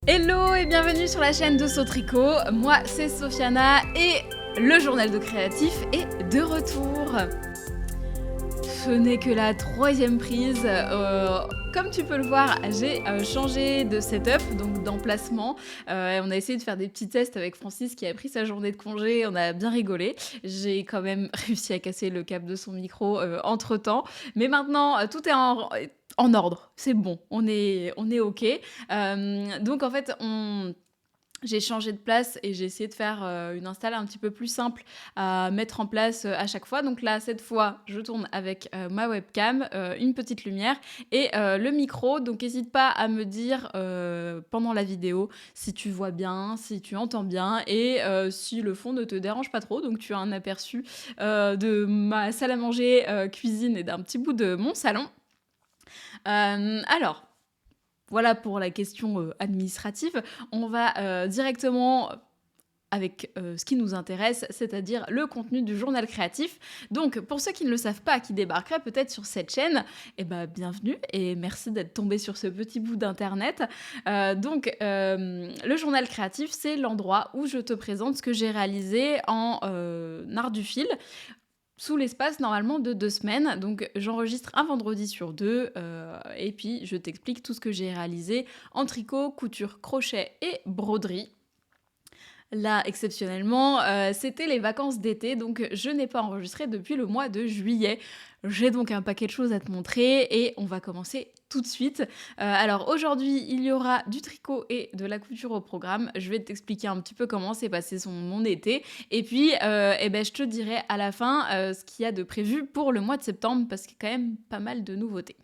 Hello et bienvenue sur la chaîne de Sautricot. Moi c'est Sofiana et le journal de créatif est de retour. Ce n'est que la troisième prise. Comme tu peux le voir, j'ai changé de setup, donc d'emplacement. On a essayé de faire des petits tests avec Francis qui a pris sa journée de congé. On a bien rigolé. J'ai quand même réussi à casser le câble de son micro entre-temps. Mais maintenant, tout est en ordre. C'est bon, on est OK. Donc en fait, j'ai changé de place et j'ai essayé de faire une install un petit peu plus simple à mettre en place à chaque fois. Donc là, cette fois, je tourne avec ma webcam, une petite lumière et le micro. Donc n'hésite pas à me dire pendant la vidéo si tu vois bien, si tu entends bien et si le fond ne te dérange pas trop. Donc tu as un aperçu de ma salle à manger, cuisine et d'un petit bout de mon salon. Alors, voilà pour la question administrative. On va directement avec ce qui nous intéresse, c'est-à-dire le contenu du journal créatif. Donc, pour ceux qui ne le savent pas, qui débarqueraient peut-être sur cette chaîne, eh ben, bienvenue et merci d'être tombé sur ce petit bout d'internet. Le journal créatif, c'est l'endroit où je te présente ce que j'ai réalisé en art du fil sous l'espace normalement de 2 semaines. Donc j'enregistre un vendredi sur 2 et puis je t'explique tout ce que j'ai réalisé en tricot, couture, crochet et broderie. Là, exceptionnellement, c'était les vacances d'été, donc je n'ai pas enregistré depuis le mois de juillet. J'ai donc un paquet de choses à te montrer et on va commencer tout de suite. Alors aujourd'hui, il y aura du tricot et de la couture au programme. Je vais t'expliquer un petit peu comment s'est passé mon été. Et puis, je te dirai à la fin ce qu'il y a de prévu pour le mois de septembre parce qu'il y a quand même pas mal de nouveautés.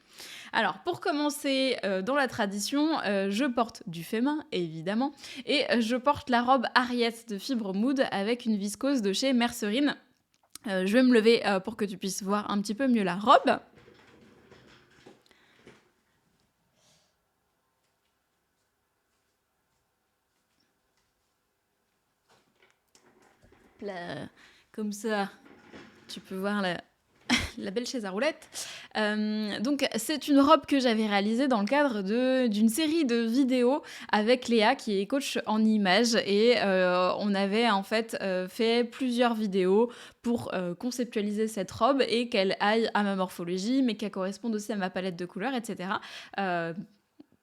Alors, pour commencer, dans la tradition, je porte du fait main, évidemment, et je porte la robe Ariette de fibre mood avec une viscose de chez Mercerine. Je vais me lever pour que tu puisses voir un petit peu mieux la robe. Là, comme ça, tu peux voir la belle chaise à roulettes. Donc c'est une robe que j'avais réalisée dans le cadre d'une série de vidéos avec Léa qui est coach en images et on avait en fait fait plusieurs vidéos pour conceptualiser cette robe et qu'elle aille à ma morphologie mais qu'elle corresponde aussi à ma palette de couleurs, etc.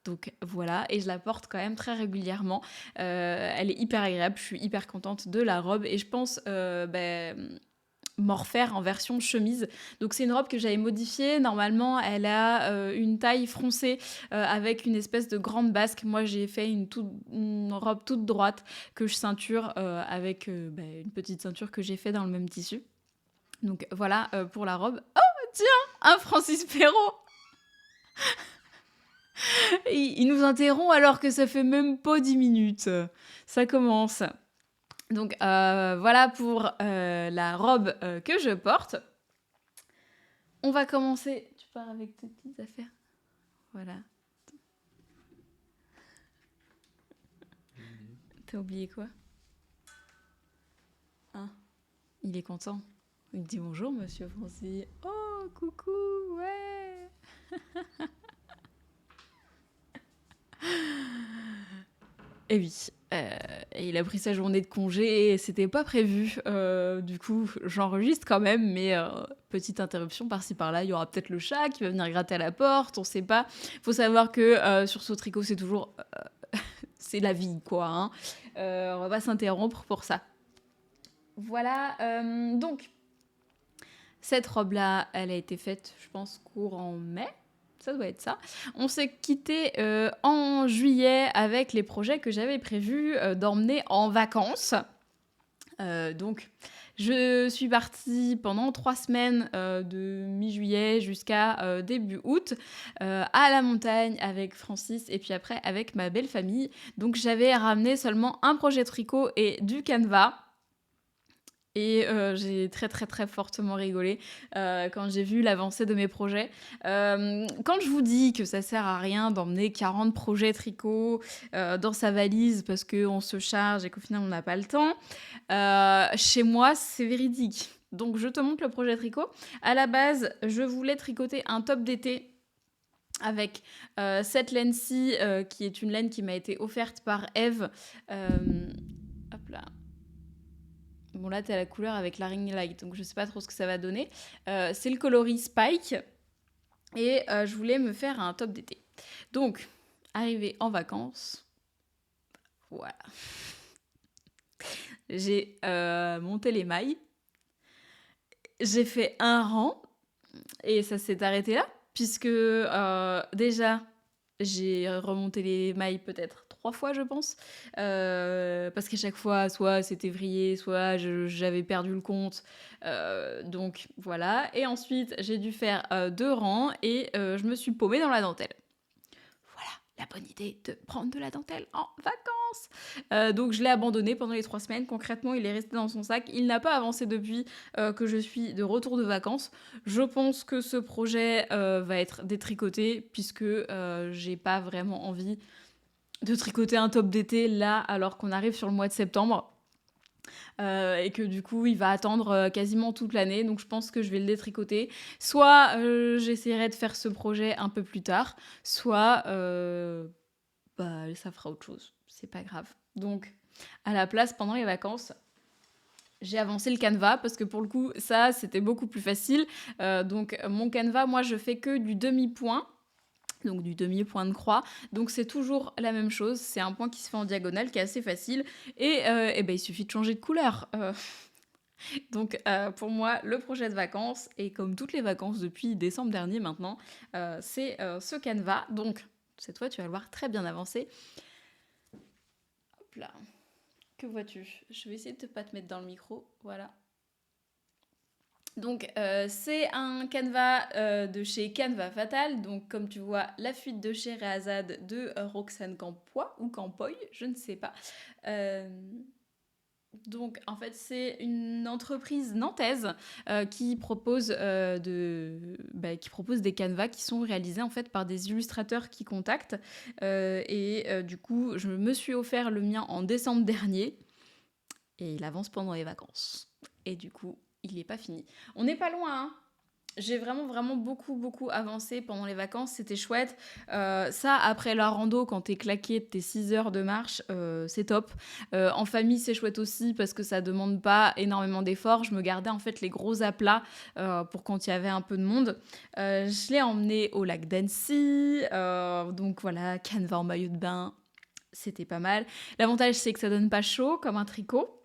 Donc voilà, et je la porte quand même très régulièrement. Elle est hyper agréable, je suis hyper contente de la robe et je pense m'en refaire en version chemise. Donc c'est une robe que j'avais modifiée. Normalement, elle a une taille froncée avec une espèce de grande basque. Moi, j'ai fait une robe toute droite que je ceinture avec une petite ceinture que j'ai fait dans le même tissu. Donc voilà pour la robe. Oh tiens, un Francis Perrault. Il nous interrompt alors que ça fait même pas 10 minutes. Ça commence. Donc voilà pour la robe que je porte. On va commencer. Tu pars avec tes petites affaires. Voilà. T'as oublié quoi? Hein? Il est content. Il dit bonjour, monsieur Francis. Oh, coucou, ouais. Et oui, il a pris sa journée de congé et c'était pas prévu. Du coup, j'enregistre quand même, mais petite interruption par-ci par-là. Il y aura peut-être le chat qui va venir gratter à la porte, on sait pas. Faut savoir que sur Sautricot, c'est toujours... c'est la vie, quoi. Hein. On va pas s'interrompre pour ça. Voilà, donc, cette robe-là, elle a été faite, je pense, courant mai. Ça doit être ça. On s'est quitté en juillet avec les projets que j'avais prévus d'emmener en vacances. Donc, je suis partie pendant 3 semaines de mi-juillet jusqu'à début août à la montagne avec Francis et puis après avec ma belle famille. Donc, j'avais ramené seulement un projet tricot et du canevas. Et j'ai très très très fortement rigolé quand j'ai vu l'avancée de mes projets. Quand je vous dis que ça sert à rien d'emmener 40 projets tricot dans sa valise parce qu'on se charge et qu'au final on n'a pas le temps, chez moi c'est véridique. Donc je te montre le projet tricot. À la base, je voulais tricoter un top d'été avec cette laine-ci, qui est une laine qui m'a été offerte par Eve. Hop là. Bon, là, t'as la couleur avec la ring light, donc je sais pas trop ce que ça va donner. C'est le coloris Spike. Et je voulais me faire un top d'été. Donc, arrivé en vacances, voilà. J'ai monté les mailles. J'ai fait un rang. Et ça s'est arrêté là. Puisque déjà, j'ai remonté les mailles peut-être 3 fois, je pense. Parce qu'à chaque fois, soit c'était vrillé, soit j'avais perdu le compte. Donc voilà. Et ensuite, j'ai dû faire 2 rangs et je me suis paumée dans la dentelle. Voilà la bonne idée de prendre de la dentelle en vacances. Donc je l'ai abandonné pendant les 3 semaines. Concrètement, il est resté dans son sac. Il n'a pas avancé depuis que je suis de retour de vacances. Je pense que ce projet va être détricoté puisque j'ai pas vraiment envie de tricoter un top d'été là alors qu'on arrive sur le mois de septembre. Et que du coup il va attendre quasiment toute l'année, donc je pense que je vais le détricoter. Soit j'essaierai de faire ce projet un peu plus tard, soit ça fera autre chose, c'est pas grave. Donc à la place, pendant les vacances, j'ai avancé le canevas parce que pour le coup ça c'était beaucoup plus facile. Donc mon canevas, moi je fais que du demi-point, donc du demi-point de croix. Donc c'est toujours la même chose, c'est un point qui se fait en diagonale, qui est assez facile, et il suffit de changer de couleur. Donc pour moi, le projet de vacances, et comme toutes les vacances depuis décembre dernier maintenant, c'est ce canevas. Donc cette fois, tu vas le voir très bien avancé. Hop là. Que vois-tu? Je vais essayer de ne pas te mettre dans le micro, voilà. Donc c'est un canevas de chez Canva Fatal, donc comme tu vois la fuite de Scheherazade de Roxane Campoy ou Campoy, je ne sais pas. Donc en fait c'est une entreprise nantaise qui propose des canevas qui sont réalisés en fait par des illustrateurs qui contactent. Du coup je me suis offert le mien en décembre dernier et il avance pendant les vacances. Et du coup il n'est pas fini. On n'est pas loin, hein. J'ai vraiment beaucoup avancé pendant les vacances, c'était chouette. Ça, après la rando, quand t'es claqué de tes 6 heures de marche, c'est top. En famille, c'est chouette aussi parce que ça demande pas énormément d'efforts. Je me gardais en fait les gros aplats pour quand il y avait un peu de monde. Je l'ai emmené au lac d'Annecy, donc voilà, canevas en maillot de bain, c'était pas mal. L'avantage, c'est que ça donne pas chaud comme un tricot.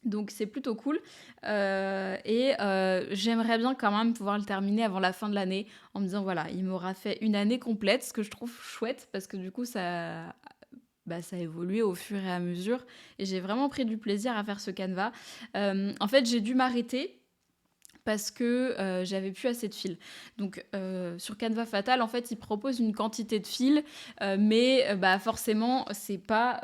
Donc c'est plutôt cool. J'aimerais bien quand même pouvoir le terminer avant la fin de l'année en me disant voilà, il m'aura fait une année complète, ce que je trouve chouette parce que du coup ça a évolué au fur et à mesure et j'ai vraiment pris du plaisir à faire ce canevas. En fait, j'ai dû m'arrêter parce que j'avais plus assez de fils. Donc sur Canva Fatal, en fait, ils proposent une quantité de fils, mais forcément, c'est pas...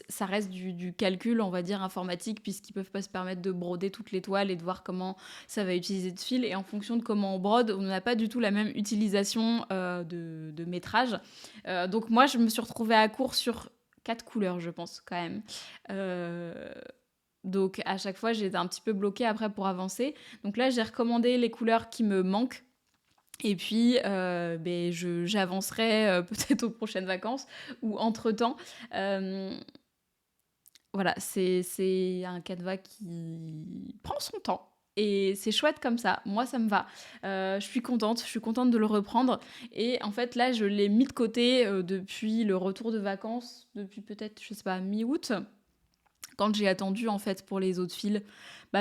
ça reste du calcul, on va dire, informatique, puisqu'ils peuvent pas se permettre de broder toutes les toiles et de voir comment ça va utiliser de fil. Et en fonction de comment on brode, on n'a pas du tout la même utilisation de métrage. Donc moi, je me suis retrouvée à court sur 4 couleurs, je pense, quand même. Donc à chaque fois, j'étais un petit peu bloquée après pour avancer. Donc là, j'ai recommandé les couleurs qui me manquent. Et puis, j'avancerai peut-être aux prochaines vacances ou entre-temps. Voilà, c'est un canevas qui prend son temps. Et c'est chouette comme ça. Moi, ça me va. Je suis contente de le reprendre. Et en fait, là, je l'ai mis de côté depuis le retour de vacances, depuis peut-être, je sais pas, mi-août. Quand j'ai attendu en fait pour les autres fils,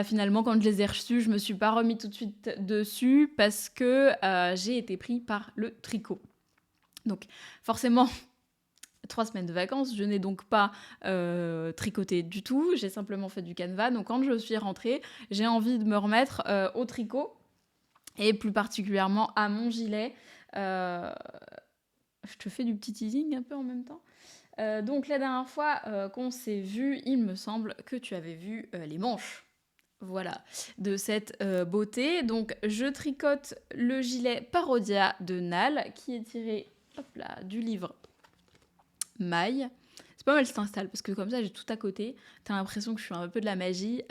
finalement quand je les ai reçus, je me suis pas remis tout de suite dessus parce que j'ai été pris par le tricot. Donc forcément, 3 semaines de vacances, je n'ai donc pas tricoté du tout, j'ai simplement fait du canevas. Donc quand je suis rentrée, j'ai envie de me remettre au tricot et plus particulièrement à mon gilet. Je te fais du petit teasing un peu en même temps. Donc la dernière fois qu'on s'est vu, il me semble que tu avais vu les manches. Voilà, de cette beauté. Donc je tricote le gilet Parodia de Nal qui est tiré du livre Maille. pas mal s'installe parce que comme ça j'ai tout à côté. T'as l'impression que je suis un peu de la magie.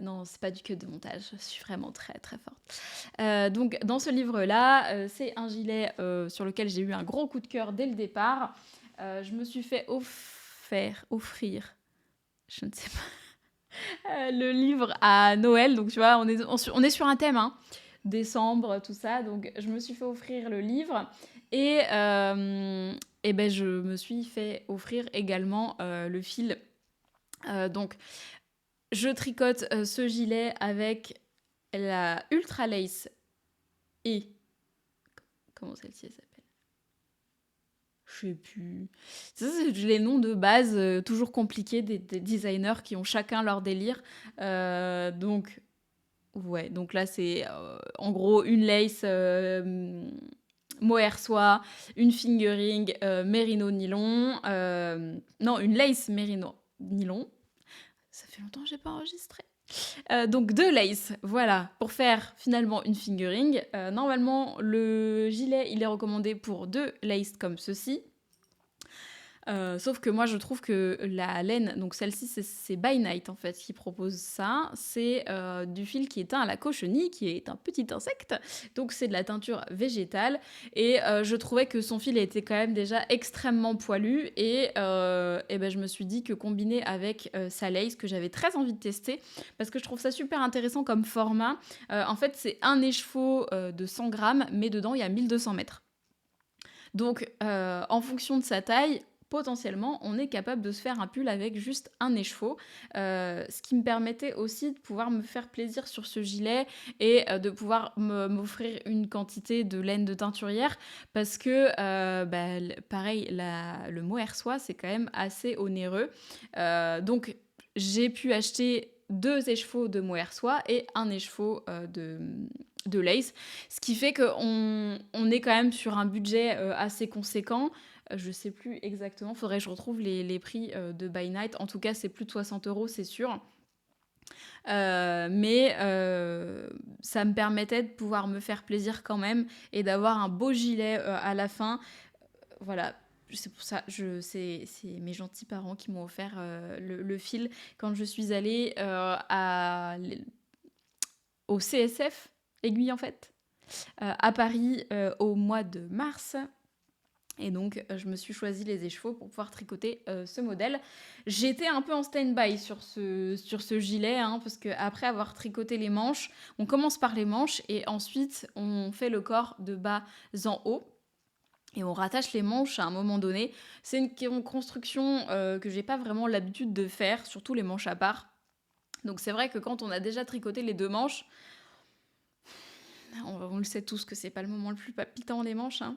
Non, c'est pas du cut de montage. Je suis vraiment très très forte. Donc dans ce livre-là, c'est un gilet sur lequel j'ai eu un gros coup de cœur dès le départ. Je me suis fait offrir, je ne sais pas, le livre à Noël. Donc tu vois, on est sur un thème, hein. Décembre, tout ça. Donc je me suis fait offrir le livre et ben je me suis fait offrir également le fil. Donc je tricote ce gilet avec la Ultra Lace et comment celle-ci elle s'appelle? Je sais plus. Ça, c'est les noms de base toujours compliqués des designers qui ont chacun leur délire. Donc ouais, donc là c'est en gros une lace mohair soie, une fingering mérino nylon, non une lace mérino nylon. Ça fait longtemps que j'ai pas enregistré. Donc deux laces, voilà, pour faire finalement une fingering. Normalement, le gilet, il est recommandé pour 2 laces comme ceci. Sauf que moi je trouve que la laine, donc celle-ci c'est By Night en fait qui propose ça, c'est du fil qui est teint à la cochenille, qui est un petit insecte, donc c'est de la teinture végétale et je trouvais que son fil était quand même déjà extrêmement poilu et ben, je me suis dit que combiné avec sa lace que j'avais très envie de tester parce que je trouve ça super intéressant comme format, en fait c'est un écheveau de 100 grammes mais dedans il y a 1200 mètres. Donc, en fonction de sa taille, potentiellement, on est capable de se faire un pull avec juste un écheveau. Ce qui me permettait aussi de pouvoir me faire plaisir sur ce gilet et de pouvoir m'offrir une quantité de laine de teinturière parce que, pareil, le mohair soie, c'est quand même assez onéreux. Donc, j'ai pu acheter 2 écheveaux de mohair soie et un écheveau de lace, ce qui fait qu'on est quand même sur un budget assez conséquent. Je sais plus exactement, faudrait que je retrouve les prix de By Night. En tout cas, c'est plus de 60 € c'est sûr. Mais ça me permettait de pouvoir me faire plaisir quand même et d'avoir un beau gilet à la fin. Voilà, c'est pour ça, c'est mes gentils parents qui m'ont offert le fil quand je suis allée au CSF, Aiguille en fait, à Paris au mois de mars. Et donc, je me suis choisi les écheveaux pour pouvoir tricoter ce modèle. J'étais un peu en stand-by sur ce gilet, hein, parce qu'après avoir tricoté les manches, on commence par les manches et ensuite on fait le corps de bas en haut. Et on rattache les manches à un moment donné. C'est une construction que j'ai pas vraiment l'habitude de faire, surtout les manches à part. Donc c'est vrai que quand on a déjà tricoté les 2 manches, on le sait tous que c'est pas le moment le plus palpitant les manches, hein.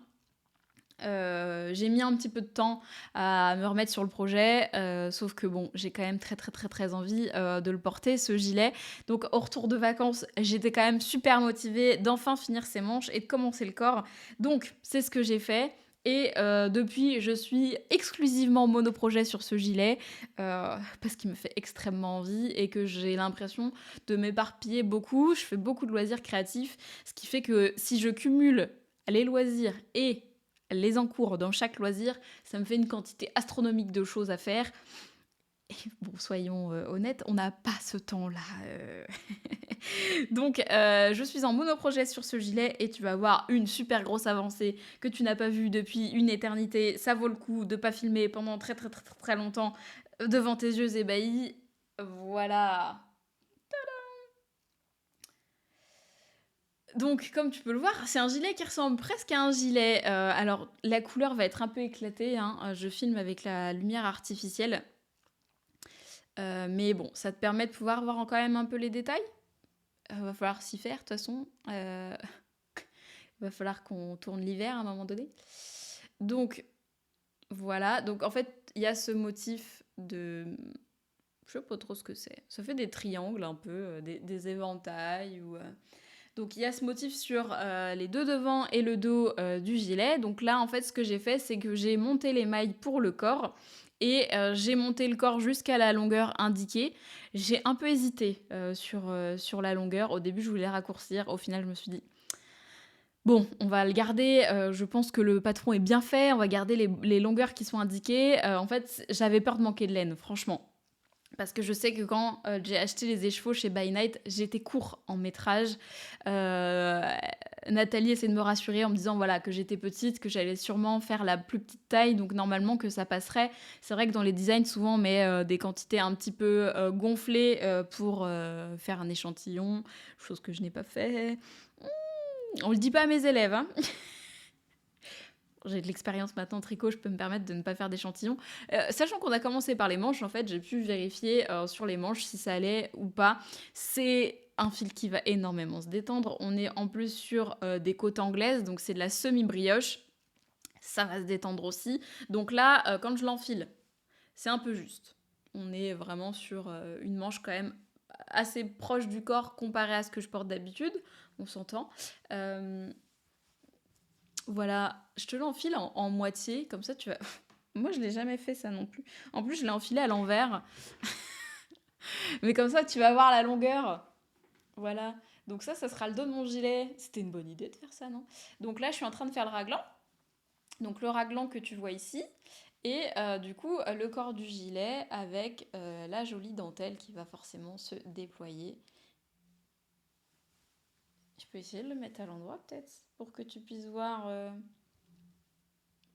J'ai mis un petit peu de temps à me remettre sur le projet, sauf que bon, j'ai quand même très très très très envie de le porter, ce gilet. Donc au retour de vacances, j'étais quand même super motivée d'enfin finir ces manches et de commencer le corps. Donc c'est ce que j'ai fait. Et depuis, je suis exclusivement monoprojet sur ce gilet parce qu'il me fait extrêmement envie et que j'ai l'impression de m'éparpiller beaucoup. Je fais beaucoup de loisirs créatifs, ce qui fait que si je cumule les loisirs et les encours dans chaque loisir, ça me fait une quantité astronomique de choses à faire. Et bon, soyons honnêtes, on n'a pas ce temps-là. Donc, je suis en monoprojet sur ce gilet et tu vas voir une super grosse avancée que tu n'as pas vue depuis une éternité. Ça vaut le coup de pas filmer pendant très très très très, très longtemps devant tes yeux ébahis. Voilà. Donc, comme tu peux le voir, c'est un gilet qui ressemble presque à un gilet. Alors, la couleur va être un peu éclatée, hein. Je filme avec la lumière artificielle. Mais bon, ça te permet de pouvoir voir quand même un peu les détails. Va falloir s'y faire, de toute façon. Va falloir qu'on tourne l'hiver à un moment donné. Donc, voilà. Donc, en fait, il y a ce motif de... Je sais pas trop ce que c'est. Ça fait des triangles un peu, des éventails ou... Donc il y a ce motif sur les 2 devants et le dos du gilet. Donc là, en fait, ce que j'ai fait, c'est que j'ai monté les mailles pour le corps et j'ai monté le corps jusqu'à la longueur indiquée. J'ai un peu hésité sur la longueur. Au début, je voulais raccourcir. Au final, je me suis dit, Bon, on va le garder, je pense que le patron est bien fait, on va garder les longueurs qui sont indiquées. En fait, j'avais peur de manquer de laine, franchement. Parce que je sais que quand j'ai acheté les écheveaux chez By Night, j'étais court en métrage. Euh, Nathalie essaie de me rassurer en me disant voilà, que j'étais petite, que j'allais sûrement faire la plus petite taille, donc normalement que ça passerait. C'est vrai que dans les designs, souvent on met des quantités un petit peu gonflées pour faire un échantillon, chose que je n'ai pas fait. On le dit pas à mes élèves, hein. J'ai de l'expérience maintenant en tricot, je peux me permettre de ne pas faire d'échantillons. Sachant qu'on a commencé par les manches, en fait, j'ai pu vérifier sur les manches si ça allait ou pas. C'est un fil qui va énormément se détendre. On est en plus sur des côtes anglaises, donc c'est de la semi-brioche. Ça va se détendre aussi. Donc là, quand je l'enfile, c'est un peu juste. On est vraiment sur une manche quand même assez proche du corps comparé à ce que je porte d'habitude. On s'entend. Voilà, je te l'enfile en moitié, comme ça tu vas... Moi, je l'ai jamais fait ça non plus. En plus, je l'ai enfilé à l'envers. Mais comme ça, tu vas voir la longueur. Voilà. Donc ça sera le dos de mon gilet. C'était une bonne idée de faire ça, non? Donc là, je suis en train de faire le raglan. Donc le raglan que tu vois ici. Et du coup, le corps du gilet avec la jolie dentelle qui va forcément se déployer. Je peux essayer de le mettre à l'endroit peut-être pour que tu puisses voir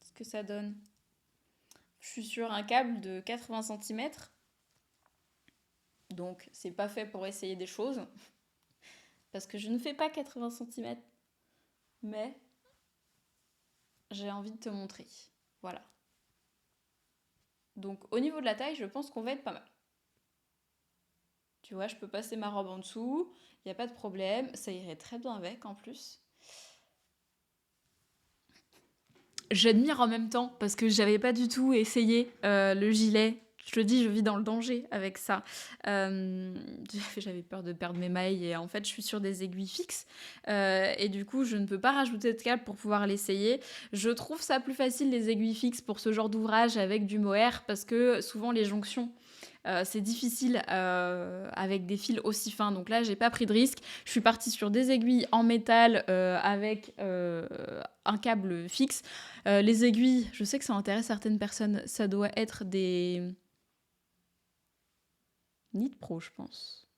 ce que ça donne. Je suis sur un câble de 80 centimètres. Donc, c'est pas fait pour essayer des choses. Parce que je ne fais pas 80 centimètres. Mais j'ai envie de te montrer. Voilà. Donc, au niveau de la taille, je pense qu'on va être pas mal. Tu vois, je peux passer ma robe en dessous. Il n'y a pas de problème. Ça irait très bien avec en plus. J'admire en même temps parce que j'avais pas du tout essayé le gilet. Je te dis, je vis dans le danger avec ça. J'avais peur de perdre mes mailles et en fait, je suis sur des aiguilles fixes et du coup, je ne peux pas rajouter de câble pour pouvoir l'essayer. Je trouve ça plus facile les aiguilles fixes pour ce genre d'ouvrage avec du mohair parce que souvent les jonctions c'est difficile avec des fils aussi fins. Donc là, j'ai pas pris de risque. Je suis partie sur des aiguilles en métal avec un câble fixe. Les aiguilles, je sais que ça intéresse certaines personnes. Ça doit être des Knit Pro, je pense.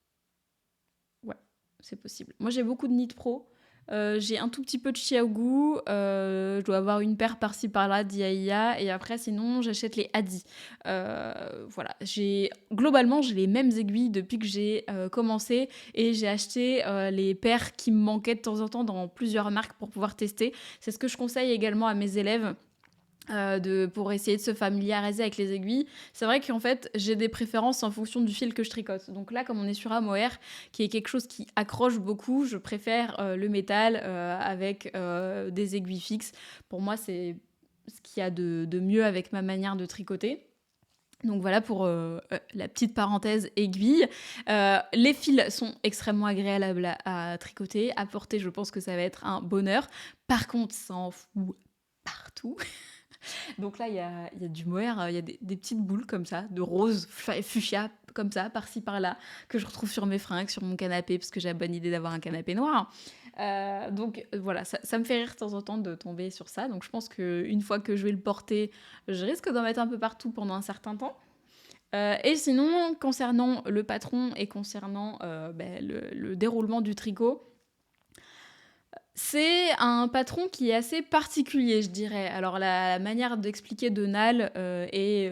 Ouais, c'est possible. Moi, j'ai beaucoup de Knit Pro. J'ai un tout petit peu de Xiaogu, je dois avoir une paire par-ci par-là d'IAIA, et après sinon j'achète les Adi. Voilà, globalement j'ai les mêmes aiguilles depuis que j'ai commencé, et j'ai acheté les paires qui me manquaient de temps en temps dans plusieurs marques pour pouvoir tester. C'est ce que je conseille également à mes élèves. Pour essayer de se familiariser avec les aiguilles. C'est vrai qu'en fait, j'ai des préférences en fonction du fil que je tricote. Donc là, comme on est sur un mohair, qui est quelque chose qui accroche beaucoup, je préfère le métal avec des aiguilles fixes. Pour moi, c'est ce qu'il y a de mieux avec ma manière de tricoter. Donc voilà pour la petite parenthèse aiguille. Les fils sont extrêmement agréables à tricoter. À porter, je pense que ça va être un bonheur. Par contre, ça en fout partout. Donc là, il y a du mohair, il y a des petites boules comme ça, de rose, fuchsia, comme ça, par-ci, par-là, que je retrouve sur mes fringues, sur mon canapé, parce que j'ai la bonne idée d'avoir un canapé noir. Donc voilà, ça me fait rire de temps en temps de tomber sur ça. Donc je pense qu'une fois que je vais le porter, je risque d'en mettre un peu partout pendant un certain temps. Et sinon, concernant le patron et concernant le déroulement du tricot, c'est un patron qui est assez particulier, je dirais. Alors la manière d'expliquer de Nal est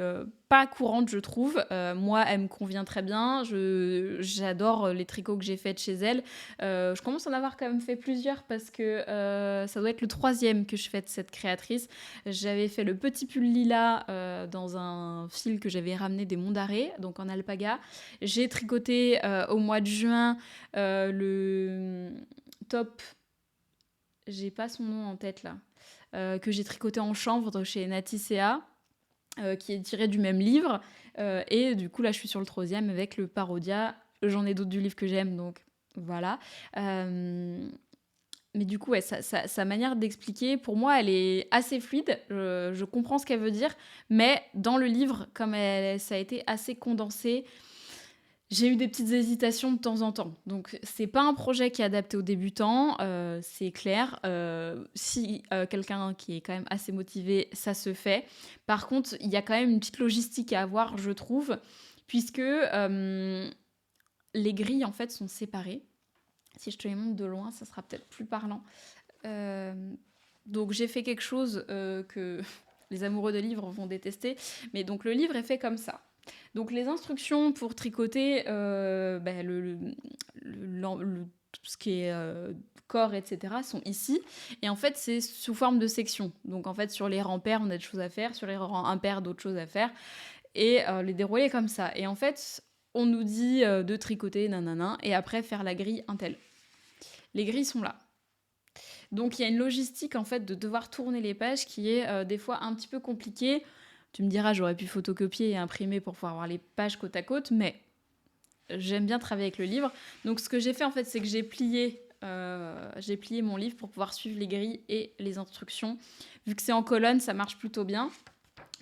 pas courante, je trouve. Moi, elle me convient très bien. J'adore les tricots que j'ai faits chez elle. Je commence à en avoir quand même fait plusieurs parce que ça doit être le 3e que je fais de cette créatrice. J'avais fait le petit pull lilas dans un fil que j'avais ramené des Monts d'Arrée, donc en alpaga. J'ai tricoté au mois de juin le top... J'ai pas son nom en tête là. Que j'ai tricoté en chanvre chez Naticea, qui est tiré du même livre. Et du coup, là, je suis sur le 3e avec le Parodia. J'en ai d'autres du livre que j'aime, donc voilà. Mais du coup, ouais, sa manière d'expliquer, pour moi, elle est assez fluide. Je comprends ce qu'elle veut dire. Mais dans le livre, comme ça a été assez condensé, J'ai eu des petites hésitations de temps en temps. Donc, c'est pas un projet qui est adapté aux débutants, c'est clair. Si quelqu'un qui est quand même assez motivé, ça se fait. Par contre, il y a quand même une petite logistique à avoir, je trouve, puisque les grilles en fait sont séparées. Si je te les montre de loin, ça sera peut-être plus parlant. Euh, donc, j'ai fait quelque chose que les amoureux de livres vont détester. Mais donc, le livre est fait comme ça. Donc les instructions pour tricoter tout ce qui est corps, etc. sont ici. Et en fait, c'est sous forme de sections. Donc en fait, sur les rangs pairs, on a des choses à faire. Sur les rangs impairs, d'autres choses à faire. Et les dérouler comme ça. Et en fait, on nous dit de tricoter, nanana, et après faire la grille un tel. Les grilles sont là. Donc il y a une logistique en fait de devoir tourner les pages qui est des fois un petit peu compliquée. Tu me diras, j'aurais pu photocopier et imprimer pour pouvoir avoir les pages côte à côte, mais j'aime bien travailler avec le livre. Donc ce que j'ai fait en fait, c'est que j'ai plié mon livre pour pouvoir suivre les grilles et les instructions. Vu que c'est en colonne, ça marche plutôt bien.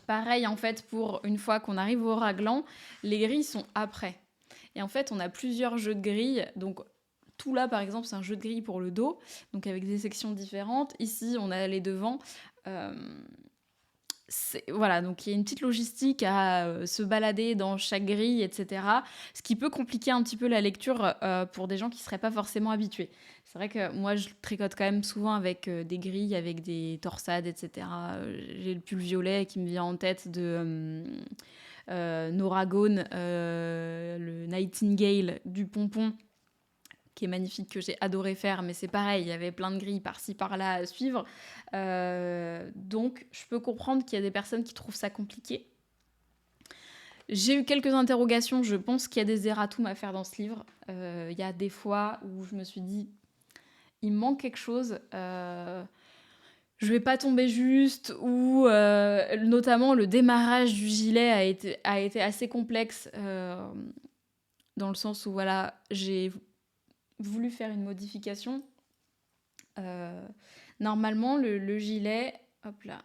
Pareil en fait pour une fois qu'on arrive au raglan, les grilles sont après. Et en fait, on a plusieurs jeux de grilles. Donc tout là, par exemple, c'est un jeu de grilles pour le dos, donc avec des sections différentes. Ici, on a les devants. Voilà, donc il y a une petite logistique à se balader dans chaque grille, etc. Ce qui peut compliquer un petit peu la lecture pour des gens qui ne seraient pas forcément habitués. C'est vrai que moi, je tricote quand même souvent avec des grilles, avec des torsades, etc. J'ai le pull violet qui me vient en tête de Nora Gone, le Nightingale du pompon, qui est magnifique, que j'ai adoré faire, mais c'est pareil, il y avait plein de grilles par-ci, par-là à suivre. Donc, je peux comprendre qu'il y a des personnes qui trouvent ça compliqué. J'ai eu quelques interrogations, je pense qu'il y a des erratums à faire dans ce livre. Il y a des fois où je me suis dit, il me manque quelque chose, je vais pas tomber juste, ou notamment le démarrage du gilet a été assez complexe, dans le sens où voilà, j'ai voulu faire une modification. Normalement, le gilet, hop là,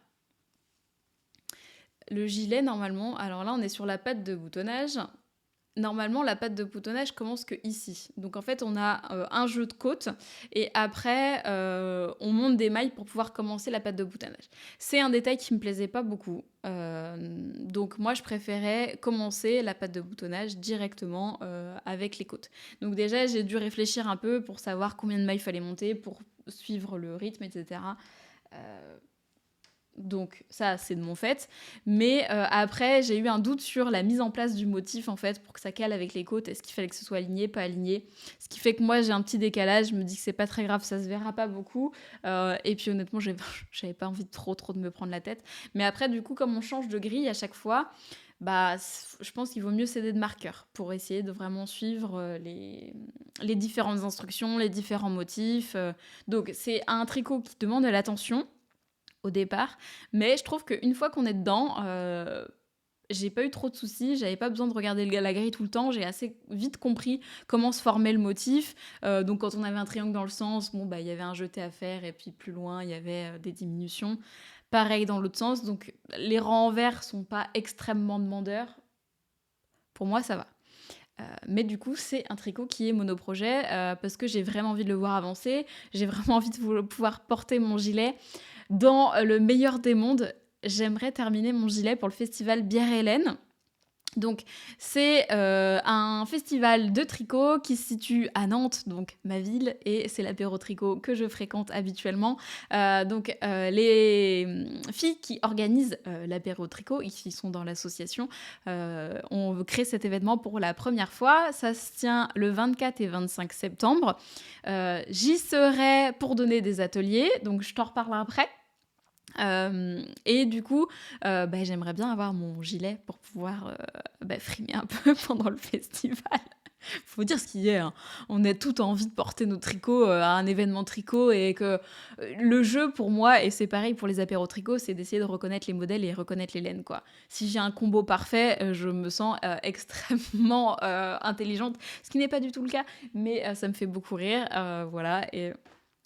le gilet, normalement, alors là, on est sur la patte de boutonnage. Normalement, la patte de boutonnage commence que ici. Donc en fait, on a un jeu de côte et après, on monte des mailles pour pouvoir commencer la patte de boutonnage. C'est un détail qui me plaisait pas beaucoup. Donc moi, je préférais commencer la patte de boutonnage directement avec les côtes. Donc déjà, j'ai dû réfléchir un peu pour savoir combien de mailles fallait monter pour suivre le rythme, etc. Donc ça, c'est de mon fait. Mais après, j'ai eu un doute sur la mise en place du motif, en fait, pour que ça cale avec les côtes. Est-ce qu'il fallait que ce soit aligné, pas aligné? Ce qui fait que moi, j'ai un petit décalage. Je me dis que c'est pas très grave, ça se verra pas beaucoup. Et puis honnêtement, j'avais pas envie de trop de me prendre la tête. Mais après, du coup, comme on change de grille à chaque fois, bah, je pense qu'il vaut mieux s'aider de marqueurs pour essayer de vraiment suivre les différentes instructions, les différents motifs. Donc c'est un tricot qui demande de l'attention au départ. Mais je trouve qu'une fois qu'on est dedans, j'ai pas eu trop de soucis, j'avais pas besoin de regarder la grille tout le temps, j'ai assez vite compris comment se formait le motif. Donc quand on avait un triangle dans le sens, bon bah il y avait un jeté à faire et puis plus loin il y avait des diminutions. Pareil dans l'autre sens, donc les rangs en vert sont pas extrêmement demandeurs. Pour moi ça va. Mais du coup, c'est un tricot qui est monoprojet parce que j'ai vraiment envie de le voir avancer. J'ai vraiment envie de pouvoir porter mon gilet. Dans le meilleur des mondes, j'aimerais terminer mon gilet pour le festival Bière Hélène. Donc, c'est un festival de tricot qui se situe à Nantes, donc ma ville, et c'est l'apéro tricot que je fréquente habituellement. Les filles qui organisent l'apéro tricot et qui sont dans l'association ont créé cet événement pour la première fois. Ça se tient le 24 et 25 septembre. J'y serai pour donner des ateliers, donc je t'en reparlerai après. Et du coup, j'aimerais bien avoir mon gilet pour pouvoir frimer un peu pendant le festival. Faut dire ce qu'il y a, hein. On a tout envie de porter nos tricots à un événement tricot et que le jeu pour moi, et c'est pareil pour les apéros tricot, c'est d'essayer de reconnaître les modèles et reconnaître les laines, quoi. Si j'ai un combo parfait, je me sens extrêmement intelligente, ce qui n'est pas du tout le cas, mais ça me fait beaucoup rire, voilà. Et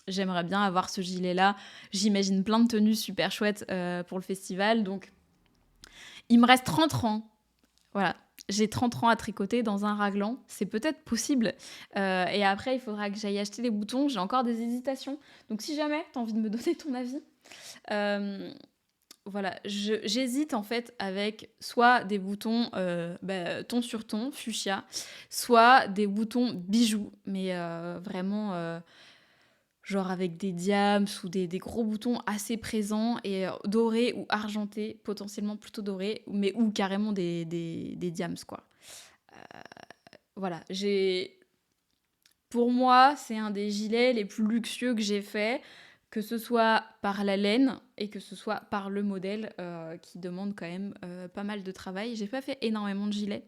j'aimerais bien avoir ce gilet-là. J'imagine plein de tenues super chouettes pour le festival. Donc, il me reste 30 rangs. Voilà. j'ai 30 rangs à tricoter dans un raglan. C'est peut-être possible. Et après, il faudra que j'aille acheter les boutons. J'ai encore des hésitations. Donc, si jamais tu as envie de me donner ton avis, euh, voilà, j'hésite en fait avec soit des boutons ton sur ton, fuchsia, soit des boutons bijoux, mais vraiment genre avec des diams ou des gros boutons assez présents et dorés ou argentés, potentiellement plutôt dorés, mais ou carrément des diams quoi. Voilà, pour moi, c'est un des gilets les plus luxueux que j'ai fait, que ce soit par la laine et que ce soit par le modèle qui demande quand même pas mal de travail. J'ai pas fait énormément de gilets,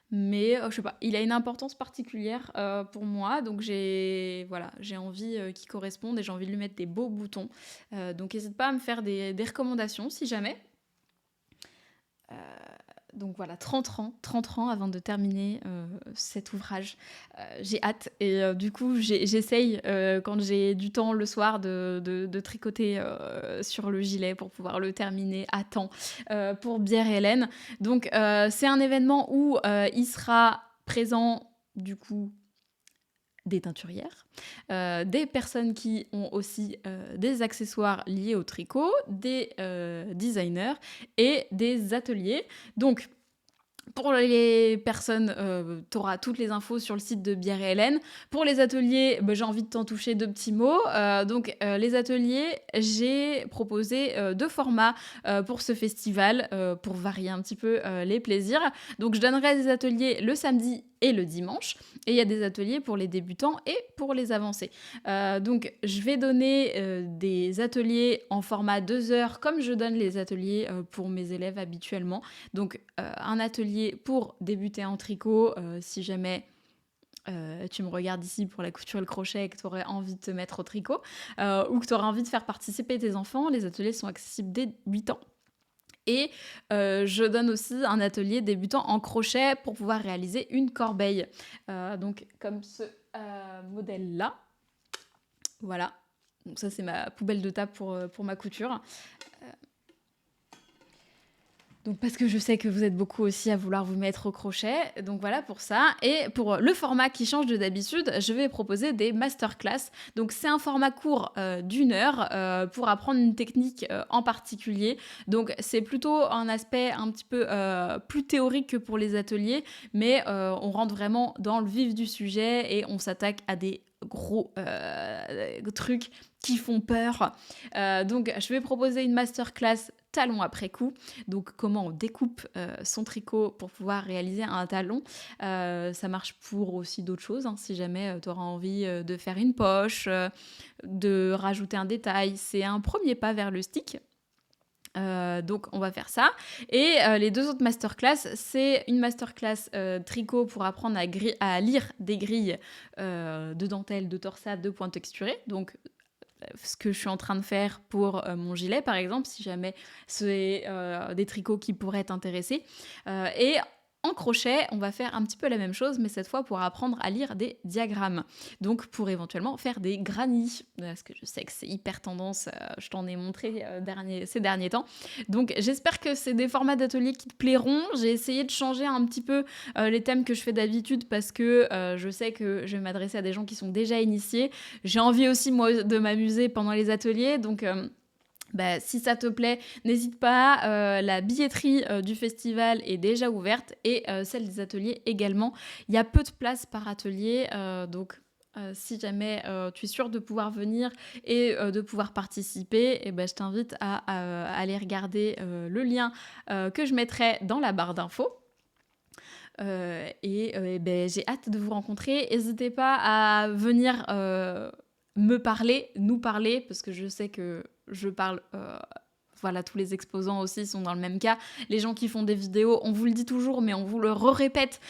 mais je sais pas, il a une importance particulière pour moi, donc j'ai envie qu'il corresponde et j'ai envie de lui mettre des beaux boutons. Donc n'hésite pas à me faire des recommandations si jamais. Euh, donc voilà, 30 rangs avant de terminer cet ouvrage. J'ai hâte et du coup j'essaye quand j'ai du temps le soir de tricoter sur le gilet pour pouvoir le terminer à temps pour Bière et Hélène. Donc c'est un événement où il sera présent du coup des teinturières, des personnes qui ont aussi des accessoires liés au tricot, des designers et des ateliers. Donc, pour les personnes, tu auras toutes les infos sur le site de Bière et Hélène. Pour les ateliers, j'ai envie de t'en toucher 2 petits mots. Donc, les ateliers, j'ai proposé 2 formats pour ce festival, pour varier un petit peu les plaisirs. Donc, je donnerai des ateliers le samedi et le dimanche. Et il y a des ateliers pour les débutants et pour les avancés. Donc, je vais donner des ateliers en format 2 heures, comme je donne les ateliers pour mes élèves habituellement. Donc, un atelier pour débuter en tricot, si jamais tu me regardes ici pour la couture et le crochet et que tu aurais envie de te mettre au tricot, ou que tu aurais envie de faire participer tes enfants, les ateliers sont accessibles dès 8 ans. Et je donne aussi un atelier débutant en crochet pour pouvoir réaliser une corbeille. Donc comme ce modèle-là. Voilà. Donc ça, c'est ma poubelle de table pour ma couture. Donc parce que je sais que vous êtes beaucoup aussi à vouloir vous mettre au crochet. Donc voilà pour ça. Et pour le format qui change de d'habitude, je vais proposer des masterclass. Donc c'est un format court d'1 heure pour apprendre une technique en particulier. Donc c'est plutôt un aspect un petit peu plus théorique que pour les ateliers, mais on rentre vraiment dans le vif du sujet et on s'attaque à des gros trucs qui font peur. Donc je vais proposer une masterclass talon après coup, donc comment on découpe son tricot pour pouvoir réaliser un talon. Ça marche pour aussi d'autres choses, hein, si jamais tu auras envie de faire une poche, de rajouter un détail. C'est un premier pas vers le stick. Donc on va faire ça. Et les 2 autres masterclass, c'est une masterclass tricot pour apprendre à lire des grilles de dentelle, de torsade, de points texturés. Donc ce que je suis en train de faire pour mon gilet, par exemple, si jamais c'est des tricots qui pourraient t'intéresser. Et en crochet, on va faire un petit peu la même chose, mais cette fois pour apprendre à lire des diagrammes. Donc pour éventuellement faire des grannies, parce que je sais que c'est hyper tendance, je t'en ai montré ces derniers temps. Donc j'espère que c'est des formats d'atelier qui te plairont. J'ai essayé de changer un petit peu les thèmes que je fais d'habitude parce que je sais que je vais m'adresser à des gens qui sont déjà initiés. J'ai envie aussi moi de m'amuser pendant les ateliers, donc si ça te plaît, n'hésite pas, la billetterie du festival est déjà ouverte et celle des ateliers également. Il y a peu de places par atelier, donc si jamais tu es sûr de pouvoir venir et de pouvoir participer, je t'invite à aller regarder le lien que je mettrai dans la barre d'infos. J'ai hâte de vous rencontrer. N'hésitez pas à venir nous parler, parce que je sais que je parle... voilà, tous les exposants aussi sont dans le même cas. Les gens qui font des vidéos, on vous le dit toujours, mais on vous le répète.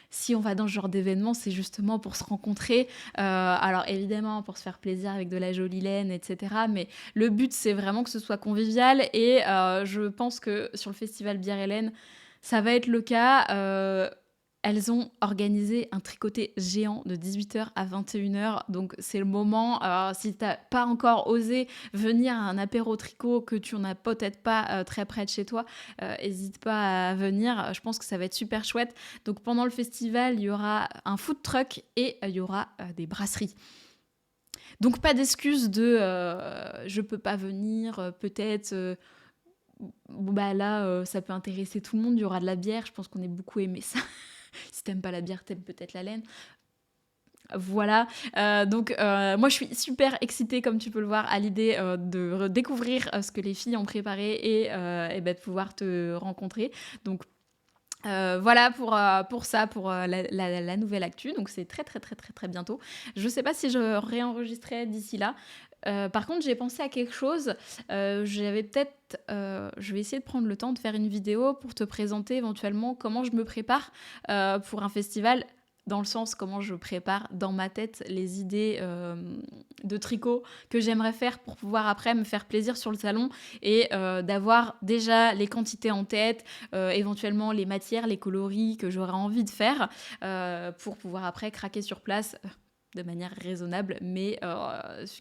Si on va dans ce genre d'événement, c'est justement pour se rencontrer. Alors évidemment, pour se faire plaisir avec de la jolie laine, etc. Mais le but, c'est vraiment que ce soit convivial. Et je pense que sur le festival Bière et Laine, ça va être le cas. elles ont organisé un tricoté géant de 18h à 21h. Donc, c'est le moment. Si tu n'as pas encore osé venir à un apéro tricot que tu n'as peut-être pas très près de chez toi, n'hésite pas à venir. Je pense que ça va être super chouette. Donc, pendant le festival, il y aura un food truck et il y aura des brasseries. Donc, pas d'excuse de je peux pas venir, peut-être. Bah là, ça peut intéresser tout le monde. Il y aura de la bière. Je pense qu'on est beaucoup aimé ça. Si t'aimes pas la bière, t'aimes peut-être la laine. Voilà, donc moi je suis super excitée comme tu peux le voir à l'idée de découvrir ce que les filles ont préparé et de pouvoir te rencontrer. Donc voilà pour ça, pour la nouvelle actu. Donc c'est très très très très très bientôt. Je sais pas si je réenregistrerai d'ici là. Par contre, j'ai pensé à quelque chose. J'avais peut-être, je vais essayer de prendre le temps de faire une vidéo pour te présenter éventuellement comment je me prépare pour un festival, dans le sens comment je prépare dans ma tête les idées de tricot que j'aimerais faire pour pouvoir après me faire plaisir sur le salon et d'avoir déjà les quantités en tête, éventuellement les matières, les coloris que j'aurais envie de faire pour pouvoir après craquer sur place de manière raisonnable, mais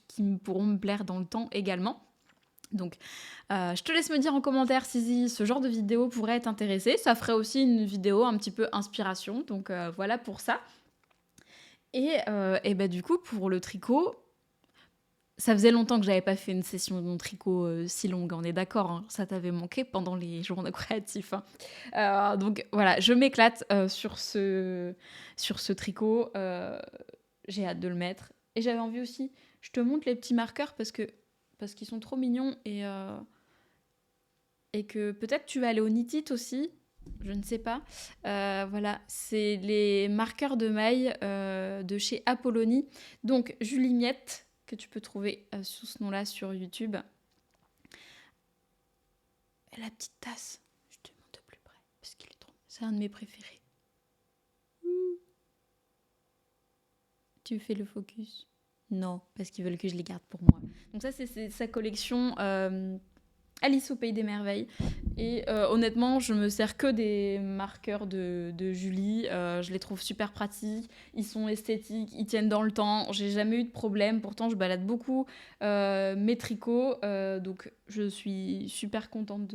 qui pourront me plaire dans le temps également. Donc, je te laisse me dire en commentaire si ce genre de vidéo pourrait t'intéresser. Ça ferait aussi une vidéo un petit peu inspiration. Donc, voilà pour ça. Et du coup, pour le tricot, ça faisait longtemps que j'avais pas fait une session de tricot si longue. On est d'accord, hein, ça t'avait manqué pendant les journées créatifs. Hein. Donc, voilà, je m'éclate sur ce tricot. J'ai hâte de le mettre. Et j'avais envie aussi, je te montre les petits marqueurs parce qu'ils sont trop mignons et que peut-être tu vas aller au Knit It aussi, je ne sais pas. Voilà, c'est les marqueurs de mailles de chez Apollonie. Donc Julie Miette, que tu peux trouver sous ce nom-là sur YouTube. Et la petite tasse, je te montre de plus près parce qu'il est trop... C'est un de mes préférés. Tu fais le focus? Non, parce qu'ils veulent que je les garde pour moi. Donc ça, c'est sa collection Alice au Pays des Merveilles. Et honnêtement, je me sers que des marqueurs de Julie. Je les trouve super pratiques. Ils sont esthétiques, ils tiennent dans le temps. J'ai jamais eu de problème. Pourtant, je balade beaucoup mes tricots. Donc, je suis super contente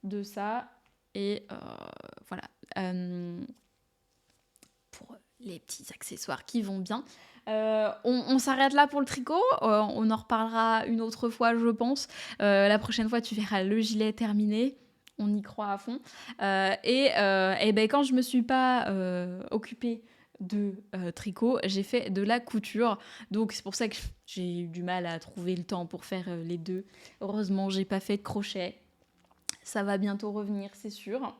de ça. Et voilà. Pour les petits accessoires qui vont bien. On s'arrête là pour le tricot. On en reparlera une autre fois, je pense. La prochaine fois, tu verras le gilet terminé. On y croit à fond. Quand je me suis pas occupée de tricot, j'ai fait de la couture. Donc c'est pour ça que j'ai eu du mal à trouver le temps pour faire les deux. Heureusement, j'ai pas fait de crochet. Ça va bientôt revenir, c'est sûr.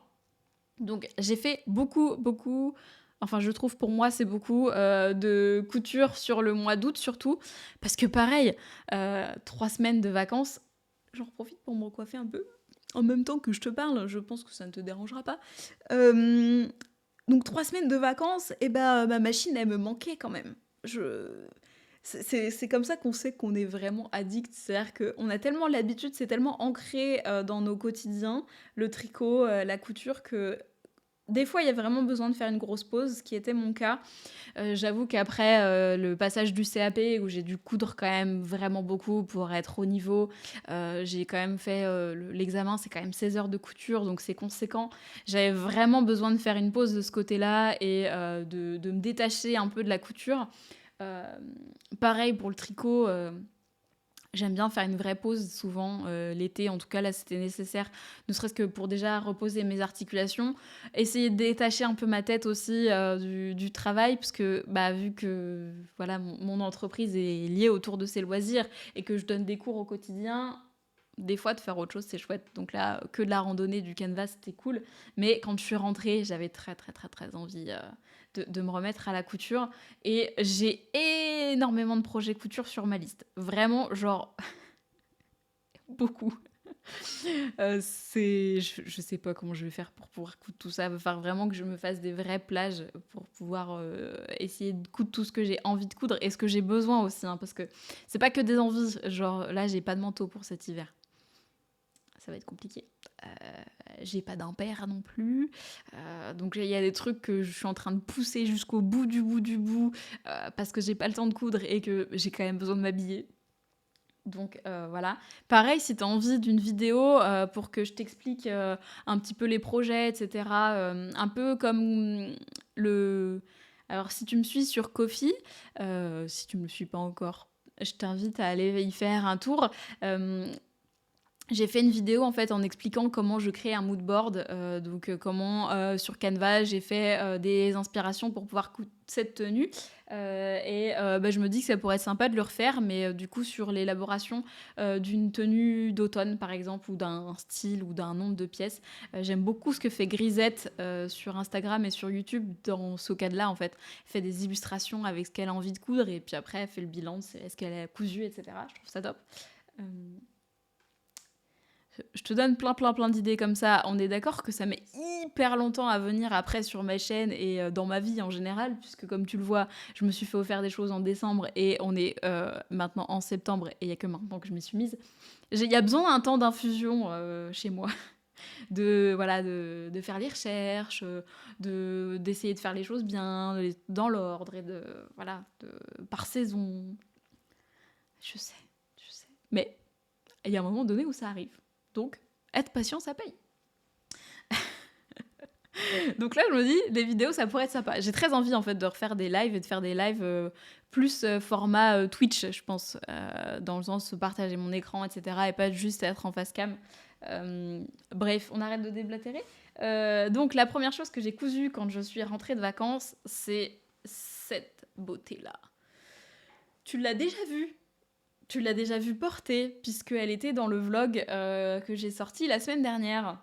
Donc j'ai fait beaucoup. Enfin, je trouve pour moi, c'est beaucoup de couture sur le mois d'août surtout. Parce que pareil, 3 semaines de vacances, j'en profite pour me recoiffer un peu. En même temps que je te parle, je pense que ça ne te dérangera pas. Donc 3 semaines de vacances, et ma machine, elle me manquait quand même. C'est comme ça qu'on sait qu'on est vraiment addict. C'est-à-dire qu'on a tellement l'habitude, c'est tellement ancré dans nos quotidiens, le tricot, la couture, que des fois, il y a vraiment besoin de faire une grosse pause, ce qui était mon cas. J'avoue qu'après le passage du CAP, où j'ai dû coudre quand même vraiment beaucoup pour être au niveau, j'ai quand même fait l'examen, c'est quand même 16 heures de couture, donc c'est conséquent. J'avais vraiment besoin de faire une pause de ce côté-là et de me détacher un peu de la couture. Pareil pour le tricot. J'aime bien faire une vraie pause souvent l'été, en tout cas là c'était nécessaire, ne serait-ce que pour déjà reposer mes articulations, essayer de détacher un peu ma tête aussi du travail, parce que vu que voilà, mon entreprise est liée autour de ses loisirs et que je donne des cours au quotidien, des fois de faire autre chose c'est chouette. Donc là, que de la randonnée, du canvas, c'était cool, mais quand je suis rentrée, j'avais très très très très envie de me remettre à la couture. Et j'ai énormément de projets couture sur ma liste. Vraiment, genre, beaucoup. Je sais pas comment je vais faire pour pouvoir coudre tout ça. Il va falloir vraiment que je me fasse des vraies plages pour pouvoir essayer de coudre tout ce que j'ai envie de coudre et ce que j'ai besoin aussi. Hein, parce que c'est pas que des envies. Genre, là, j'ai pas de manteau pour cet hiver. Ça va être compliqué. j'ai pas d'impair non plus. Donc il y a des trucs que je suis en train de pousser jusqu'au bout du bout du bout parce que j'ai pas le temps de coudre et que j'ai quand même besoin de m'habiller. Donc voilà. Pareil, si tu as envie d'une vidéo pour que je t'explique un petit peu les projets, etc. Un peu comme le... Alors si tu me suis sur Ko-fi, si tu me le suis pas encore, je t'invite à aller y faire un tour. J'ai fait une vidéo en fait en expliquant comment je crée un mood board, donc comment sur Canva j'ai fait des inspirations pour pouvoir coudre cette tenue. Je me dis que ça pourrait être sympa de le refaire, mais du coup sur l'élaboration d'une tenue d'automne par exemple, ou d'un style ou d'un nombre de pièces. J'aime beaucoup ce que fait Grisette sur Instagram et sur YouTube dans ce cadre-là en fait. Elle fait des illustrations avec ce qu'elle a envie de coudre et puis après elle fait le bilan de ce qu'elle a cousu, etc. Je trouve ça top. Je te donne plein d'idées comme ça. On est d'accord que ça met hyper longtemps à venir après sur ma chaîne et dans ma vie en général, puisque comme tu le vois, je me suis fait offrir des choses en décembre et on est maintenant en septembre et il n'y a que maintenant que je m'y suis mise. Il y a besoin d'un temps d'infusion chez moi, de faire les recherches, d'essayer de faire les choses bien, dans l'ordre et par saison. Je sais. Mais il y a un moment donné où ça arrive. Donc, être patient, ça paye. Donc là, je me dis, des vidéos, ça pourrait être sympa. J'ai très envie, en fait, de refaire des lives et de faire des lives plus format Twitch, je pense. Dans le sens de partager mon écran, etc. Et pas juste être en face cam. Bref, on arrête de déblatérer. Donc, la première chose que j'ai cousue quand je suis rentrée de vacances, c'est cette beauté-là. Tu l'as déjà vue? Tu l'as déjà vue porter, puisqu'elle était dans le vlog que j'ai sorti la semaine dernière.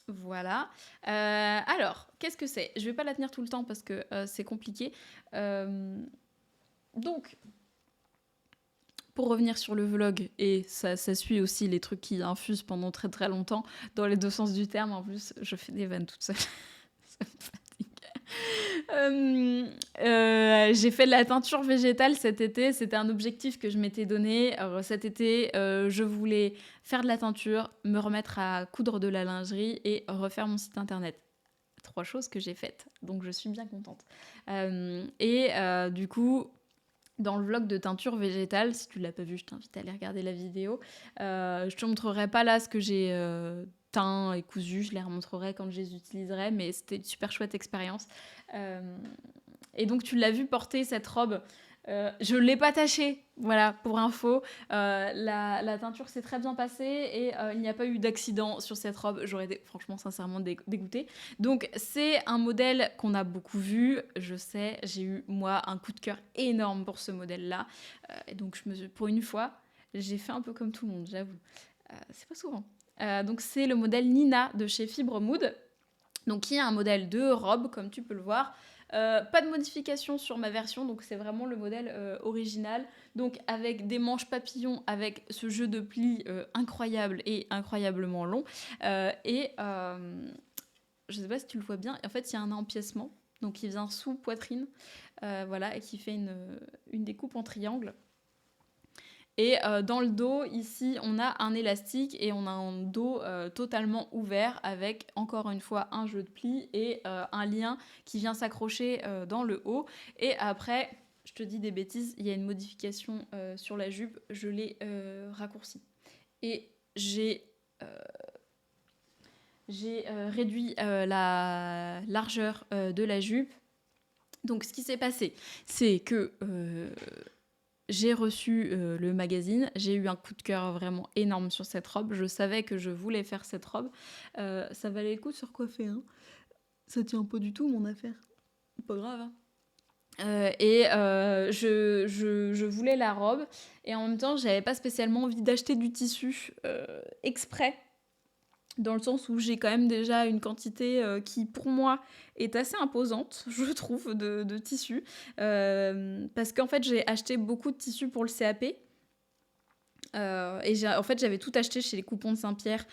Voilà. Alors, qu'est-ce que c'est? Je vais pas la tenir tout le temps parce que c'est compliqué. Donc, pour revenir sur le vlog, et ça suit aussi les trucs qui infusent pendant très très longtemps, dans les deux sens du terme, en plus, je fais des vannes toute seule. Ça me fatigue. J'ai fait de la teinture végétale cet été. C'était un objectif que je m'étais donné. Alors, cet été, je voulais faire de la teinture, me remettre à coudre de la lingerie et refaire mon site internet. 3 choses que j'ai faites. Donc, je suis bien contente. Du coup, dans le vlog de teinture végétale, si tu ne l'as pas vu, je t'invite à aller regarder la vidéo. Je te montrerai pas là ce que j'ai teint et cousu, je les remontrerai quand je les utiliserai, mais c'était une super chouette expérience. Et donc tu l'as vu porter cette robe. Je ne l'ai pas tachée, voilà, pour info. La teinture s'est très bien passée et il n'y a pas eu d'accident sur cette robe. J'aurais été franchement, sincèrement dégoûtée. Donc c'est un modèle qu'on a beaucoup vu. Je sais, j'ai eu, moi, un coup de cœur énorme pour ce modèle-là. Et donc pour une fois, j'ai fait un peu comme tout le monde, j'avoue. C'est pas souvent. Donc c'est le modèle Nina de chez Fibre Mood. Donc qui est un modèle de robe, comme tu peux le voir. Pas de modification sur ma version, donc c'est vraiment le modèle original. Donc avec des manches papillons, avec ce jeu de plis incroyable et incroyablement long. Je sais pas si tu le vois bien, en fait il y a un empiècement, donc qui vient sous poitrine, et qui fait une découpe en triangle. Et dans le dos, ici, on a un élastique et on a un dos totalement ouvert avec, encore une fois, un jeu de plis et un lien qui vient s'accrocher dans le haut. Et après, je te dis des bêtises, il y a une modification sur la jupe, je l'ai raccourcie. Et j'ai réduit la largeur de la jupe. Donc, ce qui s'est passé, c'est que... j'ai reçu le magazine, j'ai eu un coup de cœur vraiment énorme sur cette robe. Je savais que je voulais faire cette robe. Ça valait le coup de se recoiffer, hein. Ça tient pas du tout mon affaire. Pas grave, hein. Je voulais la robe et en même temps, j'avais pas spécialement envie d'acheter du tissu exprès. Dans le sens où j'ai quand même déjà une quantité qui, pour moi, est assez imposante, je trouve, de tissus. Parce qu'en fait, j'ai acheté beaucoup de tissus pour le CAP. J'avais tout acheté chez les coupons de Saint-Pierre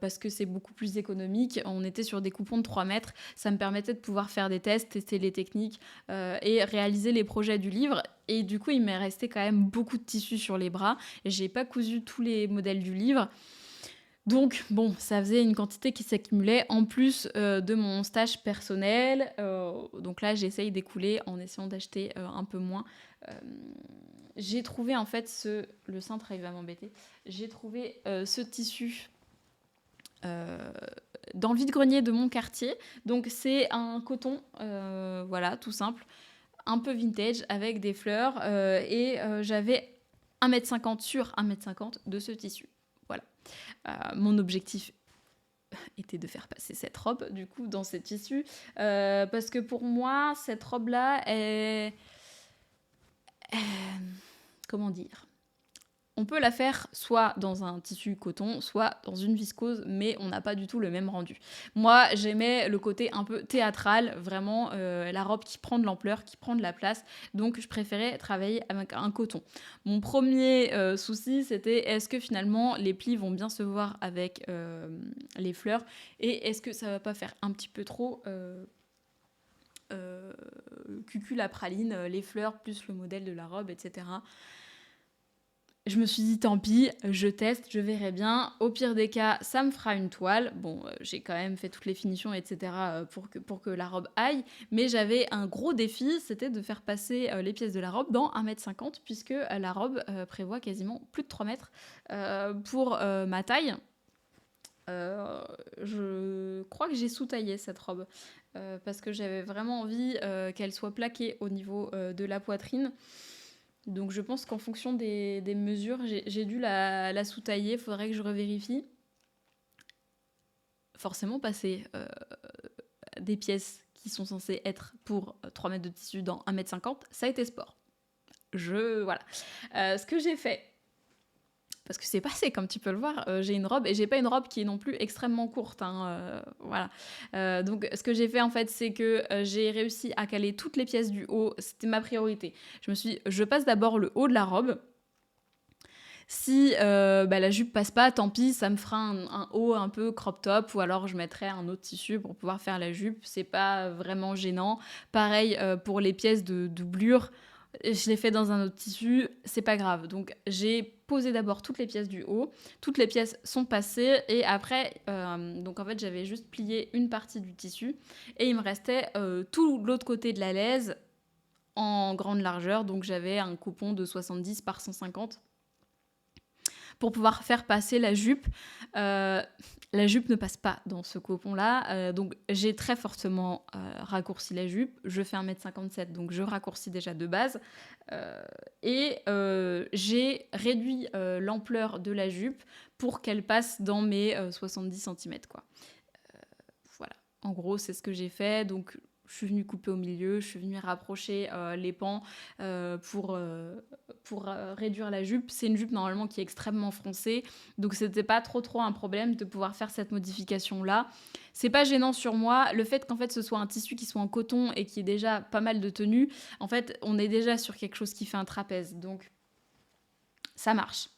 parce que c'est beaucoup plus économique. On était sur des coupons de 3 mètres. Ça me permettait de pouvoir faire des tests, tester les techniques et réaliser les projets du livre. Et du coup, il m'est resté quand même beaucoup de tissus sur les bras. Et j'ai pas cousu tous les modèles du livre. Donc bon, ça faisait une quantité qui s'accumulait en plus de mon stage personnel. Donc là, j'essaye d'écouler en essayant d'acheter un peu moins. Euh, j'ai trouvé en fait le cintre, il va m'embêter. J'ai trouvé ce tissu euh, dans le vide-grenier de mon quartier. Donc c'est un coton, voilà, tout simple, un peu vintage avec des fleurs. Et j'avais 1,50 m sur 1,50 m de ce tissu. Voilà. Mon objectif était de faire passer cette robe, du coup, dans ces tissus. Parce que pour moi, cette robe-là est... comment dire, on peut la faire soit dans un tissu coton, soit dans une viscose, mais on n'a pas du tout le même rendu. Moi, j'aimais le côté un peu théâtral, vraiment la robe qui prend de l'ampleur, qui prend de la place, donc je préférais travailler avec un coton. Mon premier souci, c'était est-ce que finalement les plis vont bien se voir avec les fleurs, et est-ce que ça va pas faire un petit peu trop... cucul à praline, les fleurs plus le modèle de la robe, etc. Je me suis dit, tant pis, je teste, je verrai bien. Au pire des cas, ça me fera une toile. Bon, j'ai quand même fait toutes les finitions, etc. Pour que la robe aille. Mais j'avais un gros défi, c'était de faire passer les pièces de la robe dans 1,50 m, puisque la robe prévoit quasiment plus de 3 mètres pour ma taille. Je crois que j'ai sous-taillé cette robe parce que j'avais vraiment envie qu'elle soit plaquée au niveau de la poitrine. Donc je pense qu'en fonction des mesures, j'ai dû la sous-tailler, il faudrait que je revérifie. Forcément, passer des pièces qui sont censées être pour 3 mètres de tissu dans 1,50 m, ça a été sport. Voilà. Ce que j'ai fait, parce que c'est passé, comme tu peux le voir, j'ai une robe, et j'ai pas une robe qui est non plus extrêmement courte, hein, voilà. Donc ce que j'ai fait en fait, c'est que j'ai réussi à caler toutes les pièces du haut, c'était ma priorité. Je me suis dit, je passe d'abord le haut de la robe. Si la jupe passe pas, tant pis, ça me fera un haut un peu crop top, ou alors je mettrai un autre tissu pour pouvoir faire la jupe, c'est pas vraiment gênant. Pareil pour les pièces de doublure, je l'ai fait dans un autre tissu, c'est pas grave. Donc j'ai posé d'abord toutes les pièces du haut, toutes les pièces sont passées, et après, donc en fait j'avais juste plié une partie du tissu, et il me restait tout l'autre côté de la laise en grande largeur, donc j'avais un coupon de 70 par 150 pour pouvoir faire passer la jupe. La jupe ne passe pas dans ce copon-là, donc j'ai très fortement raccourci la jupe. Je fais 1,57 m, donc je raccourcis déjà de base. Et j'ai réduit l'ampleur de la jupe pour qu'elle passe dans mes 70 cm, quoi. Voilà, en gros, c'est ce que j'ai fait. Donc je suis venue couper au milieu, je suis venue rapprocher les pans pour réduire la jupe. C'est une jupe normalement qui est extrêmement froncée, donc c'était pas trop un problème de pouvoir faire cette modification là. C'est pas gênant sur moi, le fait qu'en fait ce soit un tissu qui soit en coton et qui ait déjà pas mal de tenue, en fait on est déjà sur quelque chose qui fait un trapèze, donc ça marche.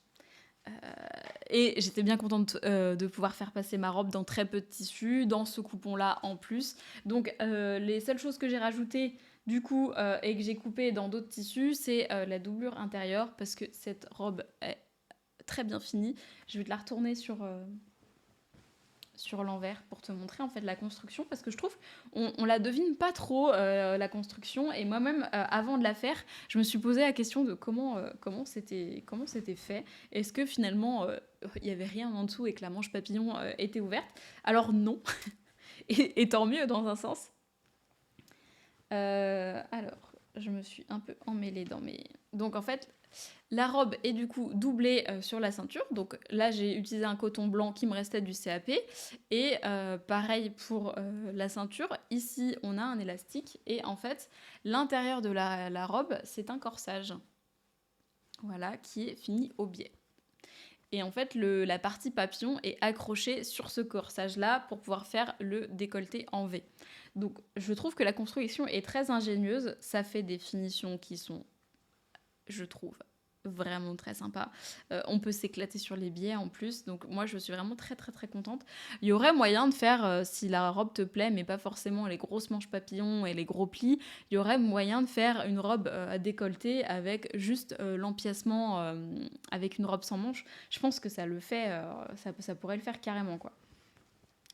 Et j'étais bien contente de pouvoir faire passer ma robe dans très peu de tissu, dans ce coupon-là en plus. Donc les seules choses que j'ai rajoutées du coup et que j'ai coupées dans d'autres tissus, c'est la doublure intérieure, parce que cette robe est très bien finie. Je vais te la retourner sur l'envers pour te montrer en fait la construction, parce que je trouve on la devine pas trop la construction, et moi-même avant de la faire je me suis posé la question de comment c'était fait. Est-ce que finalement il y avait rien en dessous et que la manche papillon était ouverte? Alors non. Et tant mieux dans un sens. Alors je me suis un peu emmêlée dans mes... Donc en fait la robe est du coup doublée sur la ceinture. Donc là, j'ai utilisé un coton blanc qui me restait du CAP. Et pareil pour la ceinture. Ici, on a un élastique. Et en fait, l'intérieur de la robe, c'est un corsage. Voilà, qui est fini au biais. Et en fait, la partie papillon est accrochée sur ce corsage-là pour pouvoir faire le décolleté en V. Donc, je trouve que la construction est très ingénieuse. Ça fait des finitions qui sont, je trouve, vraiment très sympa. On peut s'éclater sur les billets en plus, donc moi je suis vraiment très très très contente. Il y aurait moyen de faire, si la robe te plaît, mais pas forcément les grosses manches papillons et les gros plis, il y aurait moyen de faire une robe à décolleté avec juste l'empiècement avec une robe sans manches. Je pense que ça le fait, ça pourrait le faire carrément quoi.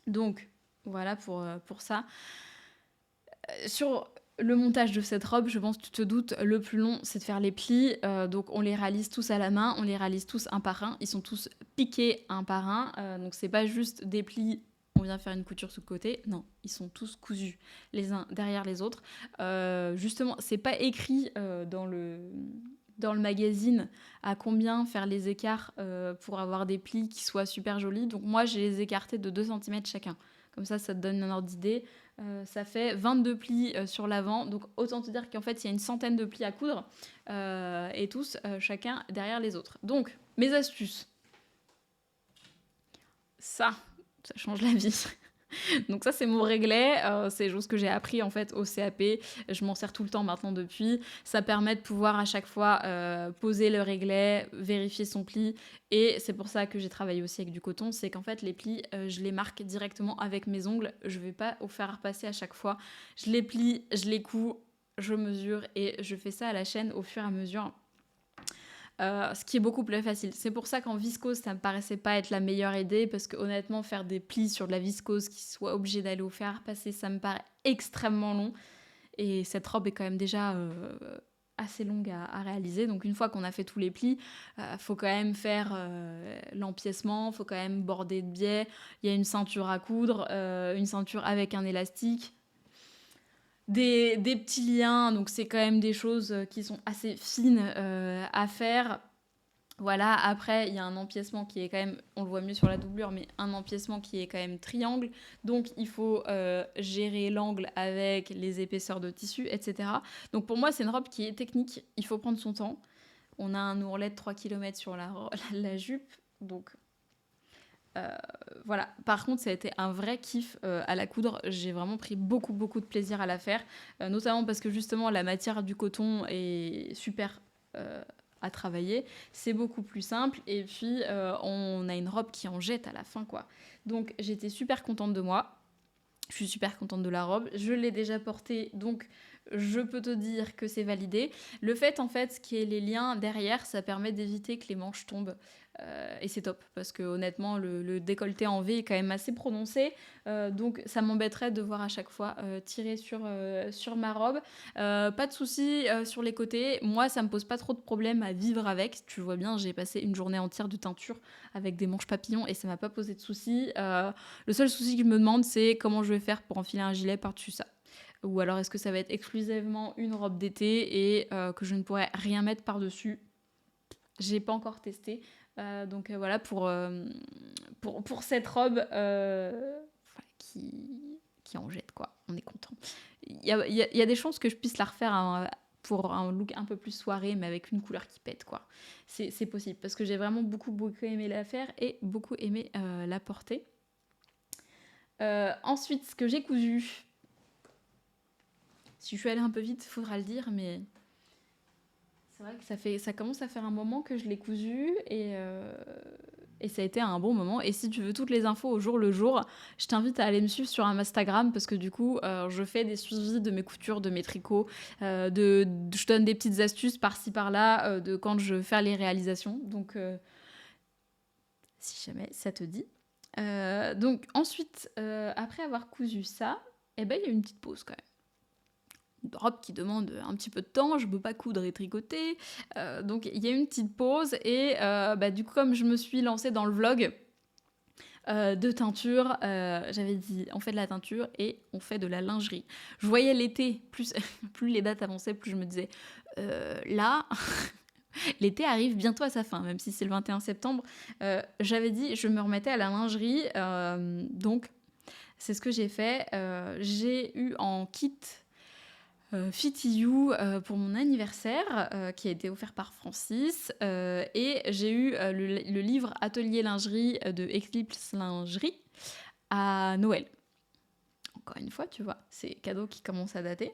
Donc voilà pour ça. Sur le montage de cette robe, je pense que tu te doutes, le plus long, c'est de faire les plis. Donc on les réalise tous à la main, on les réalise tous un par un. Ils sont tous piqués un par un. Donc c'est pas juste des plis, on vient faire une couture sous le côté. Non, ils sont tous cousus les uns derrière les autres. Justement, c'est pas écrit dans le magazine à combien faire les écarts pour avoir des plis qui soient super jolis. Donc moi, j'ai les écartés de 2 centimètres chacun. Comme ça te donne un ordre d'idée. Ça fait 22 plis sur l'avant. Donc autant te dire qu'en fait, il y a une centaine de plis à coudre. Et tous, chacun derrière les autres. Donc, mes astuces. Ça change la vie. Donc ça, c'est mon réglet. C'est des choses que j'ai appris en fait au CAP. Je m'en sers tout le temps maintenant depuis. Ça permet de pouvoir à chaque fois poser le réglet, vérifier son pli. Et c'est pour ça que j'ai travaillé aussi avec du coton. C'est qu'en fait, les plis, je les marque directement avec mes ongles. Je vais pas au faire passer à chaque fois. Je les plie, je les couds, je mesure et je fais ça à la chaîne au fur et à mesure. Ce qui est beaucoup plus facile. C'est pour ça qu'en viscose, ça me paraissait pas être la meilleure idée, parce que honnêtement, faire des plis sur de la viscose qui soit obligé d'aller au fer passer, ça me paraît extrêmement long. Et cette robe est quand même déjà assez longue à réaliser. Donc une fois qu'on a fait tous les plis, faut quand même faire l'empiècement, faut quand même border de biais. Il y a une ceinture à coudre, une ceinture avec un élastique. Des petits liens, donc c'est quand même des choses qui sont assez fines à faire. Voilà, après il y a un empiècement qui est quand même, on le voit mieux sur la doublure, mais un empiècement qui est quand même triangle, donc il faut gérer l'angle avec les épaisseurs de tissu, etc. Donc pour moi c'est une robe qui est technique, il faut prendre son temps. On a un ourlet de 3 km sur la jupe, donc voilà. Par contre, ça a été un vrai kiff à la coudre. J'ai vraiment pris beaucoup, beaucoup de plaisir à la faire. Notamment parce que justement, la matière du coton est super à travailler. C'est beaucoup plus simple. Et puis, on a une robe qui en jette à la fin, quoi. Donc, j'étais super contente de moi. Je suis super contente de la robe. Je l'ai déjà portée, donc je peux te dire que c'est validé. Le fait, en fait, qu'il y ait les liens derrière, ça permet d'éviter que les manches tombent. Et c'est top, parce que honnêtement, le décolleté en V est quand même assez prononcé. Donc ça m'embêterait de devoir à chaque fois tirer sur ma robe. Pas de soucis sur les côtés. Moi, ça me pose pas trop de problème à vivre avec. Tu vois bien, j'ai passé une journée entière de teinture avec des manches papillons et ça m'a pas posé de soucis. Le seul souci que je me demande, c'est comment je vais faire pour enfiler un gilet par-dessus ça. Ou alors est-ce que ça va être exclusivement une robe d'été et que je ne pourrai rien mettre par-dessus. J'ai pas encore testé. Donc voilà pour cette robe qui en jette, quoi. On est content. Il y a des chances que je puisse la refaire pour un look un peu plus soirée, mais avec une couleur qui pète, quoi. C'est possible, parce que j'ai vraiment beaucoup, beaucoup aimé la faire et beaucoup aimé la porter. Ensuite, ce que j'ai cousu... Si je suis allée un peu vite, il faudra le dire, mais c'est vrai que ça commence à faire un moment que je l'ai cousu et ça a été un bon moment. Et si tu veux toutes les infos au jour le jour, je t'invite à aller me suivre sur un Instagram, parce que du coup, je fais des suivis de mes coutures, de mes tricots, je donne des petites astuces par-ci par-là de quand je fais les réalisations. Donc, si jamais ça te dit. Donc ensuite, après avoir cousu ça, il y a une petite pause quand même. Une robe qui demande un petit peu de temps, je peux pas coudre et tricoter, donc il y a une petite pause et du coup, comme je me suis lancée dans le vlog de teinture, j'avais dit on fait de la teinture et on fait de la lingerie. Je voyais l'été, plus les dates avançaient, plus je me disais là l'été arrive bientôt à sa fin, même si c'est le 21 septembre. J'avais dit je me remettais à la lingerie, donc c'est ce que j'ai fait. J'ai eu en kit Fit You pour mon anniversaire qui a été offert par Francis et j'ai eu le livre Atelier lingerie de Eclipse Lingerie à Noël. Encore une fois, tu vois, c'est cadeau qui commence à dater.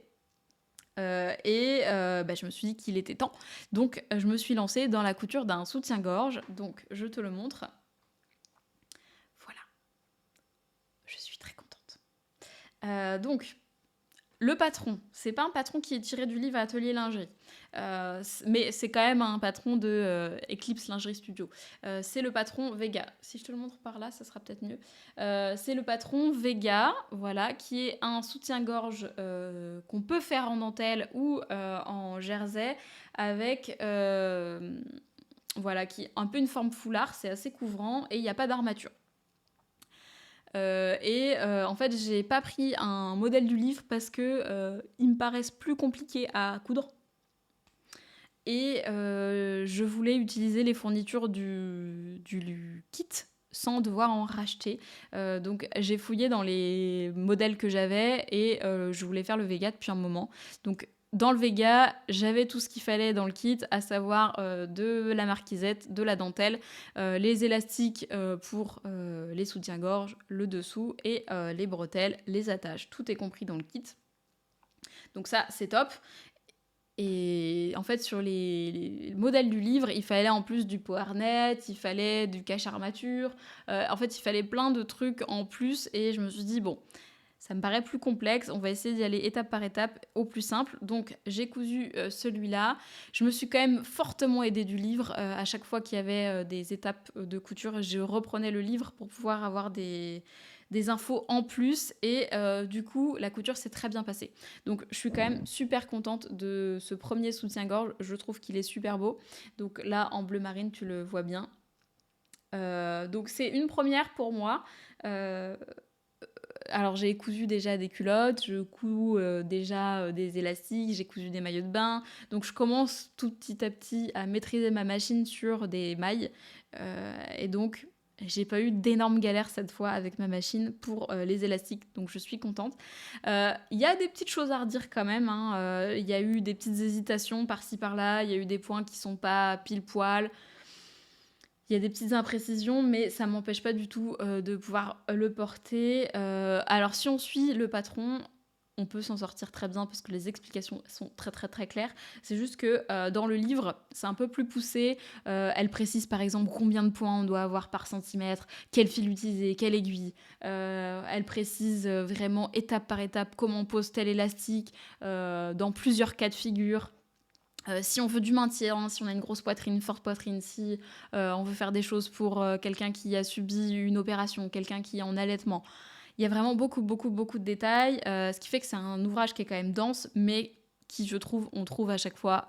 Je me suis dit qu'il était temps. Donc, je me suis lancée dans la couture d'un soutien-gorge. Donc, je te le montre. Voilà, je suis très contente. Donc, le patron, c'est pas un patron qui est tiré du livre Atelier Lingerie, mais c'est quand même un patron de Eclipse Lingerie Studio. C'est le patron Vega. Si je te le montre par là, ça sera peut-être mieux. C'est le patron Vega, voilà, qui est un soutien-gorge qu'on peut faire en dentelle ou en jersey avec, voilà, qui est un peu une forme foulard, c'est assez couvrant et il n'y a pas d'armature. En fait, j'ai pas pris un modèle du livre parce que ils me paraissent plus compliqués à coudre. Je voulais utiliser les fournitures du kit sans devoir en racheter. Donc j'ai fouillé dans les modèles que j'avais et je voulais faire le Vega depuis un moment. Donc dans le Vega, j'avais tout ce qu'il fallait dans le kit, à savoir de la marquisette, de la dentelle, les élastiques pour les soutiens-gorge, le dessous et les bretelles, les attaches. Tout est compris dans le kit. Donc ça, c'est top. Et en fait, sur les modèles du livre, il fallait en plus du pot harnais, il fallait du cache-armature. En fait, il fallait plein de trucs en plus. Et je me suis dit, bon, ça me paraît plus complexe. On va essayer d'y aller étape par étape au plus simple. Donc, j'ai cousu celui-là. Je me suis quand même fortement aidée du livre. À chaque fois qu'il y avait des étapes de couture, je reprenais le livre pour pouvoir avoir des infos en plus et du coup la couture s'est très bien passée. Donc je suis quand même super contente de ce premier soutien-gorge, je trouve qu'il est super beau. Donc là en bleu marine tu le vois bien. Donc c'est une première pour moi. Alors j'ai cousu déjà des culottes, je couds déjà des élastiques, j'ai cousu des maillots de bain. Donc je commence tout petit à petit à maîtriser ma machine sur des mailles. Et donc j'ai pas eu d'énormes galères cette fois avec ma machine pour les élastiques, donc je suis contente. Il y a des petites choses à redire quand même, hein. Il y a eu des petites hésitations par-ci par-là, il y a eu des points qui sont pas pile poil. Il y a des petites imprécisions, mais ça m'empêche pas du tout de pouvoir le porter. Alors si on suit le patron, on peut s'en sortir très bien parce que les explications sont très très très claires. C'est juste que dans le livre, c'est un peu plus poussé. Elle précise par exemple combien de points on doit avoir par centimètre, quel fil utiliser, quelle aiguille. Elle précise vraiment étape par étape comment on pose tel élastique dans plusieurs cas de figure. Si on veut du maintien, si on a une grosse poitrine, une forte poitrine, si on veut faire des choses pour quelqu'un qui a subi une opération, quelqu'un qui est en allaitement. Il y a vraiment beaucoup, beaucoup, beaucoup de détails, ce qui fait que c'est un ouvrage qui est quand même dense, mais qui, je trouve, on trouve à chaque fois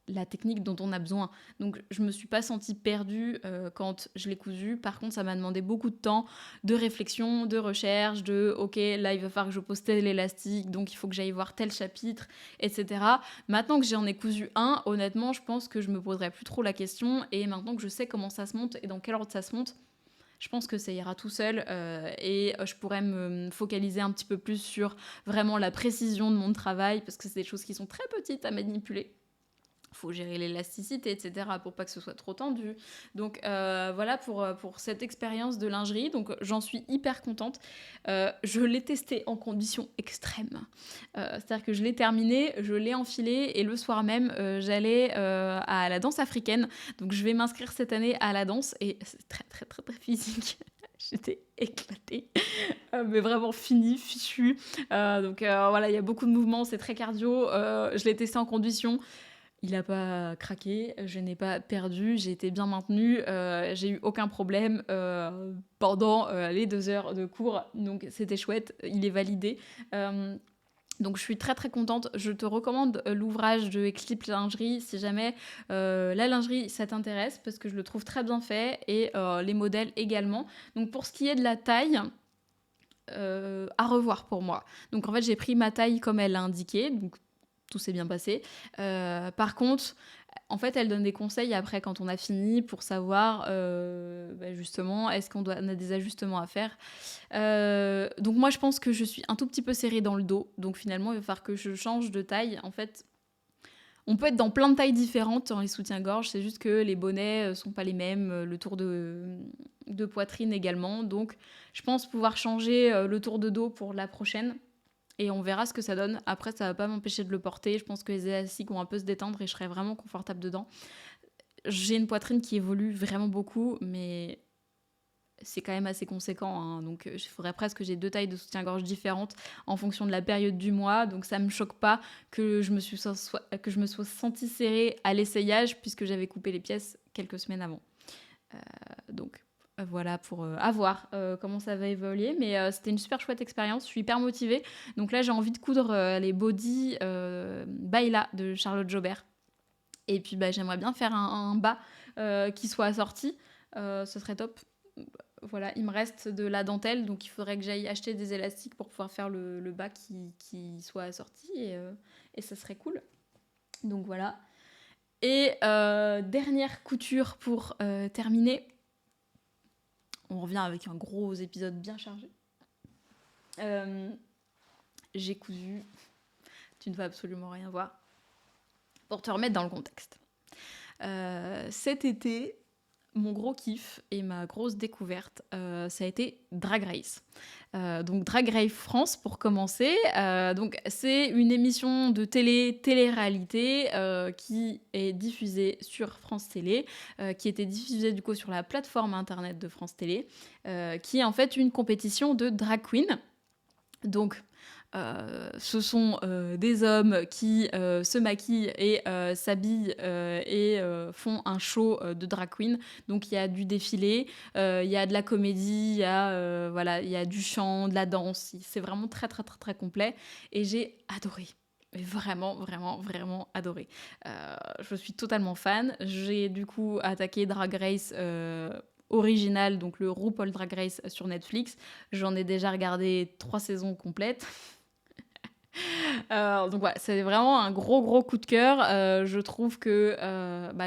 la technique dont on a besoin. Donc je me suis pas sentie perdue quand je l'ai cousu. Par contre, ça m'a demandé beaucoup de temps, de réflexion, de recherche, de ok, là il va falloir que je pose tel élastique, donc il faut que j'aille voir tel chapitre, etc. Maintenant que j'en ai cousu un, honnêtement, je pense que je me poserai plus trop la question. Et maintenant que je sais comment ça se monte et dans quel ordre ça se monte, je pense que ça ira tout seul et je pourrais me focaliser un petit peu plus sur vraiment la précision de mon travail parce que c'est des choses qui sont très petites à manipuler. Faut gérer l'élasticité, etc. pour pas que ce soit trop tendu. Donc voilà pour cette expérience de lingerie. Donc j'en suis hyper contente. Je l'ai testé en conditions extrêmes. C'est-à-dire que je l'ai terminé, je l'ai enfilé et le soir même, j'allais à la danse africaine. Donc je vais m'inscrire cette année à la danse et c'est très très très très physique. J'étais éclatée, mais vraiment finie, fichue. Donc voilà, il y a beaucoup de mouvements, c'est très cardio. Je l'ai testé en conditions. Il n'a pas craqué, je n'ai pas perdu, j'ai été bien maintenue, j'ai eu aucun problème pendant les 2 heures de cours, donc c'était chouette, il est validé. Donc je suis très très contente, je te recommande l'ouvrage de Eclipse Lingerie si jamais la lingerie ça t'intéresse parce que je le trouve très bien fait et les modèles également. Donc pour ce qui est de la taille, à revoir pour moi. Donc en fait j'ai pris ma taille comme elle l'a indiqué, donc tout s'est bien passé. Par contre, en fait, elle donne des conseils après quand on a fini pour savoir justement est-ce qu'on a des ajustements à faire. Donc moi, je pense que je suis un tout petit peu serrée dans le dos. Donc finalement, il va falloir que je change de taille. En fait, on peut être dans plein de tailles différentes dans les soutiens-gorge. C'est juste que les bonnets sont pas les mêmes, le tour de poitrine également. Donc je pense pouvoir changer le tour de dos pour la prochaine. Et on verra ce que ça donne. Après, ça va pas m'empêcher de le porter. Je pense que les élastiques vont un peu se détendre et je serai vraiment confortable dedans. J'ai une poitrine qui évolue vraiment beaucoup, mais c'est quand même assez conséquent, hein. Donc il faudrait presque que j'ai 2 tailles de soutien-gorge différentes en fonction de la période du mois. Donc ça me choque pas que je me sois sentie serrée à l'essayage puisque j'avais coupé les pièces quelques semaines avant. Donc voilà pour voir comment ça va évoluer. Mais c'était une super chouette expérience. Je suis hyper motivée. Donc là, j'ai envie de coudre les body Baila de Charlotte Jobert. Et puis j'aimerais bien faire un bas qui soit assorti. Ce serait top. Voilà, il me reste de la dentelle, donc il faudrait que j'aille acheter des élastiques pour pouvoir faire le bas qui soit assorti et ça serait cool. Donc voilà. Et dernière couture pour terminer. On revient avec un gros épisode bien chargé. J'ai cousu. Tu ne vas absolument rien voir. Pour te remettre dans le contexte. Cet été, mon gros kiff et ma grosse découverte, ça a été Drag Race. Donc Drag Race France pour commencer. Donc c'est une émission de télé-réalité qui est diffusée sur France Télé, qui était diffusée du coup sur la plateforme internet de France Télé, qui est en fait une compétition de drag queen. Donc ce sont des hommes qui se maquillent et s'habillent et font un show de drag queen. Donc il y a du défilé, il y a de la comédie, il y a du chant, de la danse. C'est vraiment très très très très complet et j'ai adoré. Mais vraiment, vraiment, vraiment adoré. Je suis totalement fan. J'ai du coup attaqué Drag Race original, donc le RuPaul Drag Race sur Netflix. J'en ai déjà regardé 3 saisons complètes. Donc voilà, c'est vraiment un gros coup de cœur. Je trouve que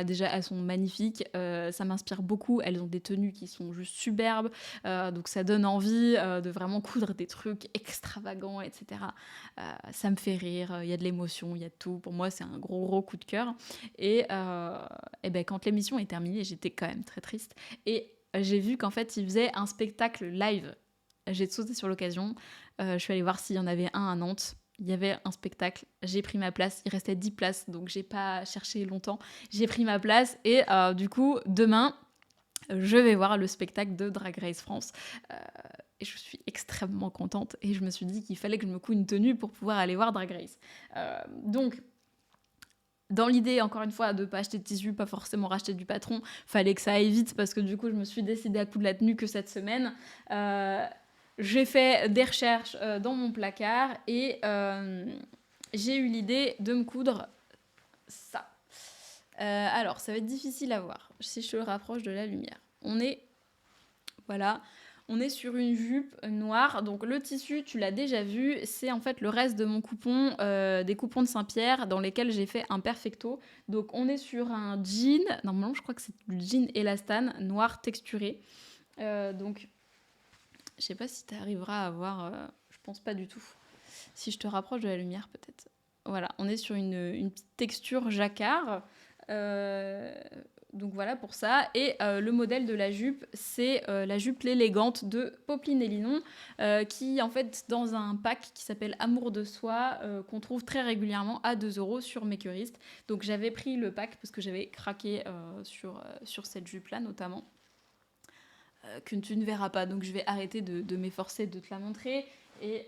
déjà elles sont magnifiques, ça m'inspire beaucoup. Elles ont des tenues qui sont juste superbes, donc ça donne envie de vraiment coudre des trucs extravagants, etc. Ça me fait rire, il y a de l'émotion, il y a de tout. Pour moi, c'est un gros coup de cœur. Et quand l'émission est terminée, j'étais quand même très triste. Et j'ai vu qu'en fait, ils faisaient un spectacle live. J'ai sauté sur l'occasion. Je suis allée voir s'il y en avait un à Nantes. Il y avait un spectacle, j'ai pris ma place, il restait 10 places, donc j'ai pas cherché longtemps. J'ai pris ma place et du coup, demain, je vais voir le spectacle de Drag Race France. Et je suis extrêmement contente et je me suis dit qu'il fallait que je me coupe une tenue pour pouvoir aller voir Drag Race. Donc, dans l'idée, encore une fois, de ne pas acheter de tissu, pas forcément racheter du patron, fallait que ça aille vite parce que du coup, je me suis décidée à coudre la tenue que cette semaine. J'ai fait des recherches dans mon placard et j'ai eu l'idée de me coudre ça. Alors, ça va être difficile à voir si je le rapproche de la lumière. On est sur une jupe noire. Donc le tissu, tu l'as déjà vu, c'est en fait le reste de mon coupon, des coupons de Saint-Pierre dans lesquels j'ai fait un perfecto. Donc on est sur un jean, normalement je crois que c'est du jean élastane, noir texturé. Donc je sais pas si tu arriveras à voir, je pense pas du tout. Si je te rapproche de la lumière peut-être. Voilà, on est sur une petite texture jacquard. Donc voilà pour ça. Et le modèle de la jupe, c'est la jupe l'élégante de Popeline et Linon, qui en fait dans un pack qui s'appelle Amour de soi, qu'on trouve très régulièrement à 2 € sur Makerist. Donc j'avais pris le pack parce que j'avais craqué sur cette jupe-là notamment. Que tu ne verras pas, donc je vais arrêter de m'efforcer de te la montrer et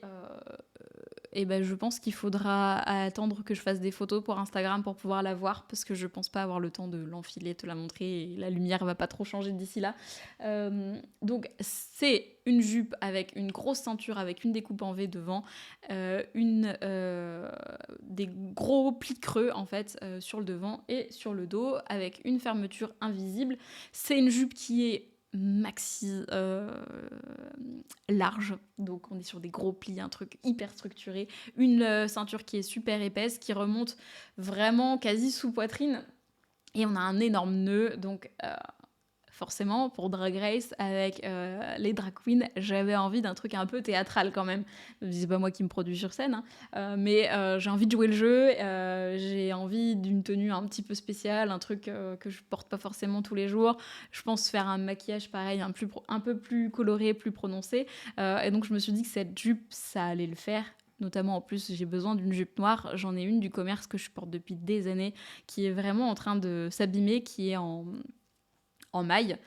je pense qu'il faudra attendre que je fasse des photos pour Instagram pour pouvoir la voir parce que je pense pas avoir le temps de l'enfiler, te la montrer et la lumière va pas trop changer d'ici là. Donc c'est une jupe avec une grosse ceinture avec une découpe en V devant, des gros plis creux en fait sur le devant et sur le dos avec une fermeture invisible. C'est une jupe qui est maxi large, donc on est sur des gros plis, un truc hyper structuré, une ceinture qui est super épaisse, qui remonte vraiment quasi sous poitrine et on a un énorme nœud, donc forcément pour Drag Race avec les drag queens, j'avais envie d'un truc un peu théâtral quand même. C'est pas moi qui me produis sur scène, mais j'ai envie de jouer le jeu, j'ai envie d'une tenue un petit peu spéciale, un truc que je porte pas forcément tous les jours. Je pense faire un maquillage pareil, un peu plus coloré, plus prononcé, et donc je me suis dit que cette jupe, ça allait le faire Notamment, en plus, j'ai besoin d'une jupe noire. J'en ai une du commerce que je porte depuis des années, qui est vraiment en train de s'abîmer, qui est en maille.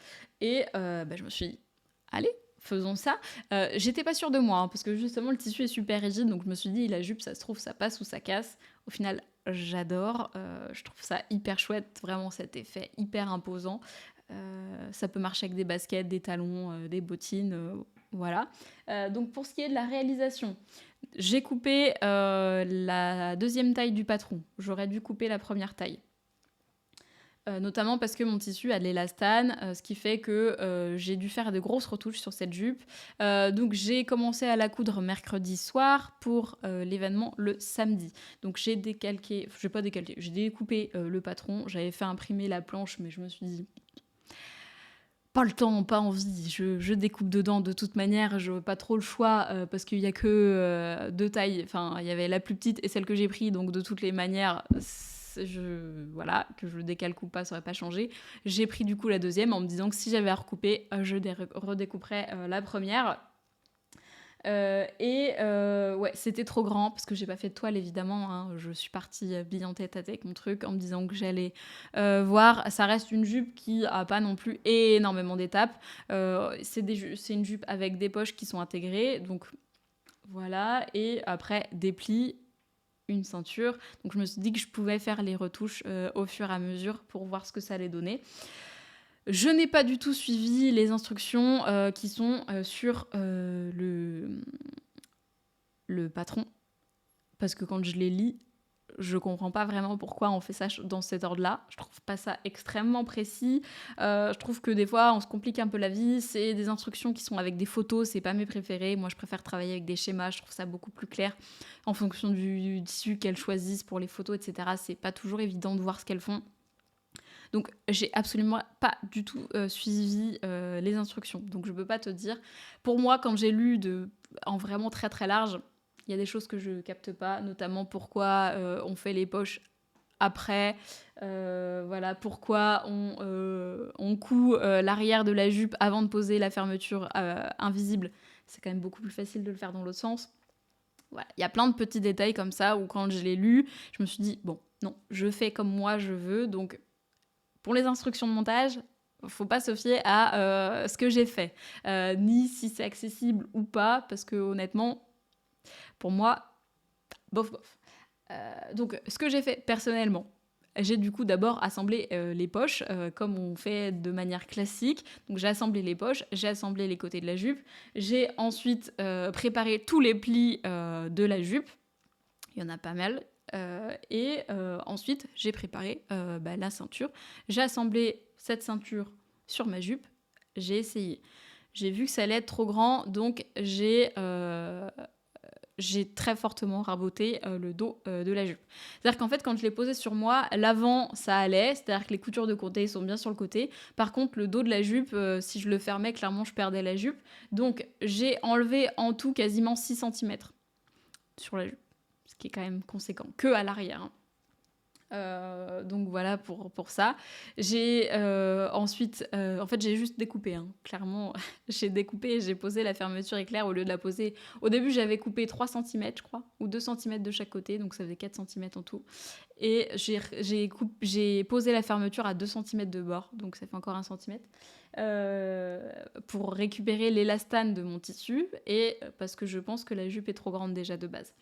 Et je me suis dit, allez, faisons ça. J'étais pas sûre de moi, hein, parce que justement, le tissu est super rigide. Donc, je me suis dit, la jupe, ça se trouve, ça passe ou ça casse. Au final, j'adore. Je trouve ça hyper chouette. Vraiment, cet effet hyper imposant. Ça peut marcher avec des baskets, des talons, des bottines. Voilà. Donc, pour ce qui est de la réalisation, j'ai coupé la deuxième taille du patron. J'aurais dû couper la première taille. Notamment parce que mon tissu a de l'élastane, ce qui fait que j'ai dû faire de grosses retouches sur cette jupe. Donc j'ai commencé à la coudre mercredi soir pour l'événement le samedi. Donc j'ai découpé le patron, j'avais fait imprimer la planche, mais je me suis dit pas le temps, pas envie, je découpe dedans de toute manière, je n'ai pas trop le choix parce qu'il n'y a que deux tailles, enfin il y avait la plus petite et celle que j'ai prise, donc de toutes les manières, voilà, que je le décalque ou pas, ça n'aurait pas changé. J'ai pris du coup la deuxième en me disant que si j'avais à recouper, je redécouperais la première. Ouais, c'était trop grand parce que j'ai pas fait de toile évidemment, hein. Je suis partie bien en tête avec mon truc en me disant que j'allais voir. Ça reste une jupe qui a pas non plus énormément d'étapes. C'est une jupe avec des poches qui sont intégrées, donc voilà. Et après des plis, une ceinture. Donc je me suis dit que je pouvais faire les retouches au fur et à mesure pour voir ce que ça allait donner. Je n'ai pas du tout suivi les instructions qui sont sur le patron, parce que quand je les lis, je comprends pas vraiment pourquoi on fait ça dans cet ordre-là. Je trouve pas ça extrêmement précis. Je trouve que des fois, on se complique un peu la vie. C'est des instructions qui sont avec des photos, c'est pas mes préférés. Moi, je préfère travailler avec des schémas. Je trouve ça beaucoup plus clair en fonction du tissu qu'elles choisissent pour les photos, etc. C'est pas toujours évident de voir ce qu'elles font. Donc, j'ai absolument pas du tout suivi les instructions. Donc, je peux pas te dire. Pour moi, quand j'ai lu en vraiment très très large, il y a des choses que je capte pas, notamment pourquoi on fait les poches après, voilà, pourquoi on coud l'arrière de la jupe avant de poser la fermeture invisible. C'est quand même beaucoup plus facile de le faire dans l'autre sens. Voilà. Il y a plein de petits détails comme ça où quand je l'ai lu, je me suis dit, bon, non, je fais comme moi je veux, donc pour les instructions de montage, faut pas se fier à ce que j'ai fait, ni si c'est accessible ou pas, parce que honnêtement, pour moi, bof bof. Donc ce que j'ai fait personnellement, j'ai du coup d'abord assemblé les poches comme on fait de manière classique. Donc j'ai assemblé les poches, j'ai assemblé les côtés de la jupe, j'ai ensuite préparé tous les plis de la jupe. Il y en a pas mal. Et ensuite, j'ai préparé la ceinture. J'ai assemblé cette ceinture sur ma jupe. J'ai essayé. J'ai vu que ça allait être trop grand, donc j'ai très fortement raboté le dos de la jupe. C'est-à-dire qu'en fait, quand je l'ai posé sur moi, l'avant, ça allait. C'est-à-dire que les coutures de côté sont bien sur le côté. Par contre, le dos de la jupe, si je le fermais, clairement, je perdais la jupe. Donc, j'ai enlevé en tout quasiment 6 cm sur la jupe, ce qui est quand même conséquent, que à l'arrière. Donc voilà pour ça. J'ai ensuite, en fait j'ai juste découpé, hein. Clairement j'ai découpé et j'ai posé la fermeture éclair au lieu de la poser. Au début j'avais coupé 3 cm je crois, ou 2 cm de chaque côté, donc ça faisait 4 cm en tout. Et j'ai posé la fermeture à 2 cm de bord, donc ça fait encore 1 cm. Pour récupérer l'élastane de mon tissu et parce que je pense que la jupe est trop grande déjà de base.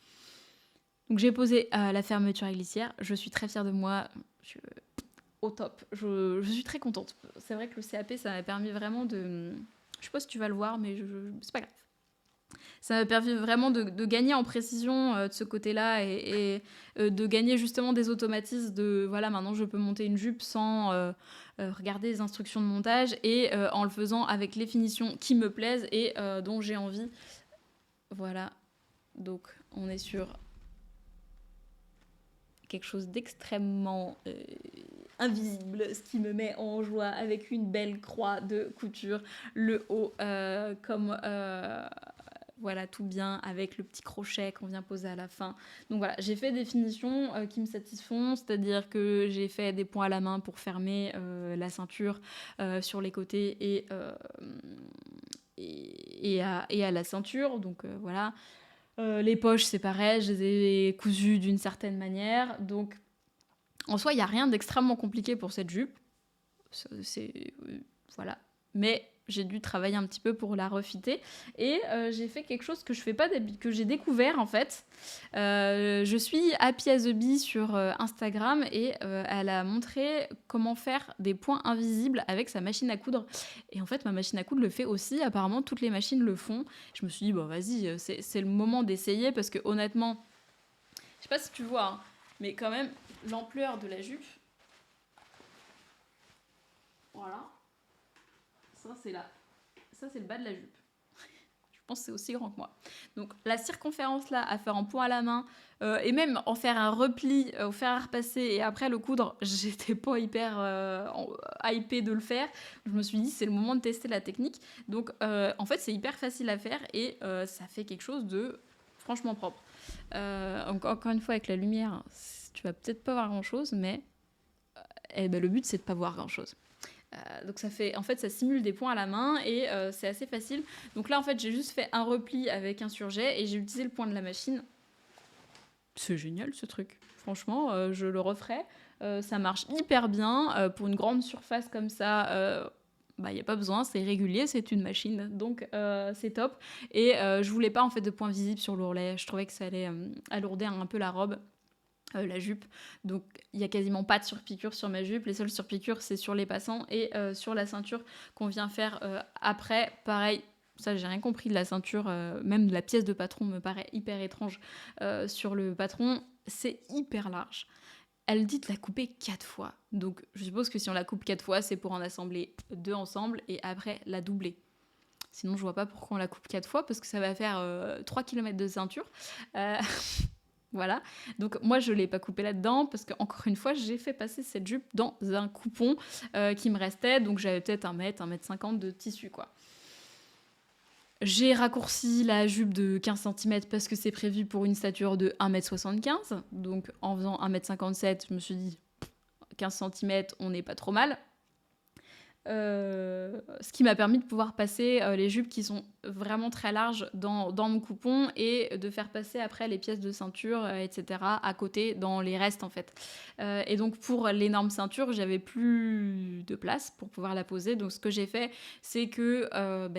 Donc j'ai posé la fermeture à glissière. Je suis très fière de moi. Au top. Je suis très contente. C'est vrai que le CAP, ça m'a permis vraiment de... Je sais pas si tu vas le voir, mais c'est pas grave. Ça m'a permis vraiment de gagner en précision de ce côté-là et de gagner justement des automatismes de... Voilà, maintenant je peux monter une jupe sans regarder les instructions de montage et en le faisant avec les finitions qui me plaisent et dont j'ai envie. Voilà. Donc on est sur quelque chose d'extrêmement invisible, ce qui me met en joie avec une belle croix de couture, le haut comme voilà, tout bien avec le petit crochet qu'on vient poser à la fin. Donc voilà, j'ai fait des finitions qui me satisfont, c'est-à-dire que j'ai fait des points à la main pour fermer la ceinture sur les côtés et à la ceinture, donc voilà. Les poches, c'est pareil, je les ai cousues d'une certaine manière. Donc, en soi, il n'y a rien d'extrêmement compliqué pour cette jupe. C'est voilà. Mais j'ai dû travailler un petit peu pour la refiter. Et j'ai fait quelque chose que je fais pas que j'ai découvert en fait. Je suis Happy as a Bee sur Instagram et elle a montré comment faire des points invisibles avec sa machine à coudre. Et en fait, ma machine à coudre le fait aussi. Apparemment, toutes les machines le font. Je me suis dit, bon, vas-y, c'est le moment d'essayer parce que honnêtement, je sais pas si tu vois, hein, mais quand même, l'ampleur de la jupe, voilà, ça c'est là. Ça c'est le bas de la jupe. Je pense que c'est aussi grand que moi. Donc la circonférence là, à faire en point à la main, et même en faire un repli au fer à repasser et après le coudre, j'étais pas hyper hypée de le faire. Je me suis dit c'est le moment de tester la technique. Donc en fait c'est hyper facile à faire et ça fait quelque chose de franchement propre. Encore une fois avec la lumière, tu vas peut-être pas voir grand chose, mais le but c'est de pas voir grand chose. Donc ça fait, en fait, ça simule des points à la main et c'est assez facile. Donc là, en fait, j'ai juste fait un repli avec un surjet et j'ai utilisé le point de la machine. C'est génial ce truc. Franchement, je le referai. Ça marche hyper bien. Pour une grande surface comme ça, il n'y a pas besoin, c'est régulier, c'est une machine. Donc c'est top. Et je voulais pas en fait de points visibles sur l'ourlet. Je trouvais que ça allait alourdir un peu la robe. La jupe, donc il y a quasiment pas de surpiqûre sur ma jupe, les seules surpiqûres c'est sur les passants et sur la ceinture qu'on vient faire après, pareil, ça j'ai rien compris de la ceinture, même de la pièce de patron me paraît hyper étrange sur le patron, c'est hyper large. Elle dit de la couper 4 fois, donc je suppose que si on la coupe 4 fois c'est pour en assembler 2 ensemble et après la doubler. Sinon je vois pas pourquoi on la coupe 4 fois parce que ça va faire 3 km de ceinture. Voilà, donc moi je l'ai pas coupé là-dedans parce que encore une fois j'ai fait passer cette jupe dans un coupon qui me restait, donc j'avais peut-être 1 mètre 50 de tissu quoi. J'ai raccourci la jupe de 15 cm parce que c'est prévu pour une stature de 1,75 m, donc en faisant 1,57 m je me suis dit 15 cm on n'est pas trop mal. Ce qui m'a permis de pouvoir passer les jupes qui sont vraiment très larges dans mon coupon et de faire passer après les pièces de ceinture, etc. à côté dans les restes en fait. Et donc pour l'énorme ceinture, j'avais plus de place pour pouvoir la poser. Donc ce que j'ai fait, c'est que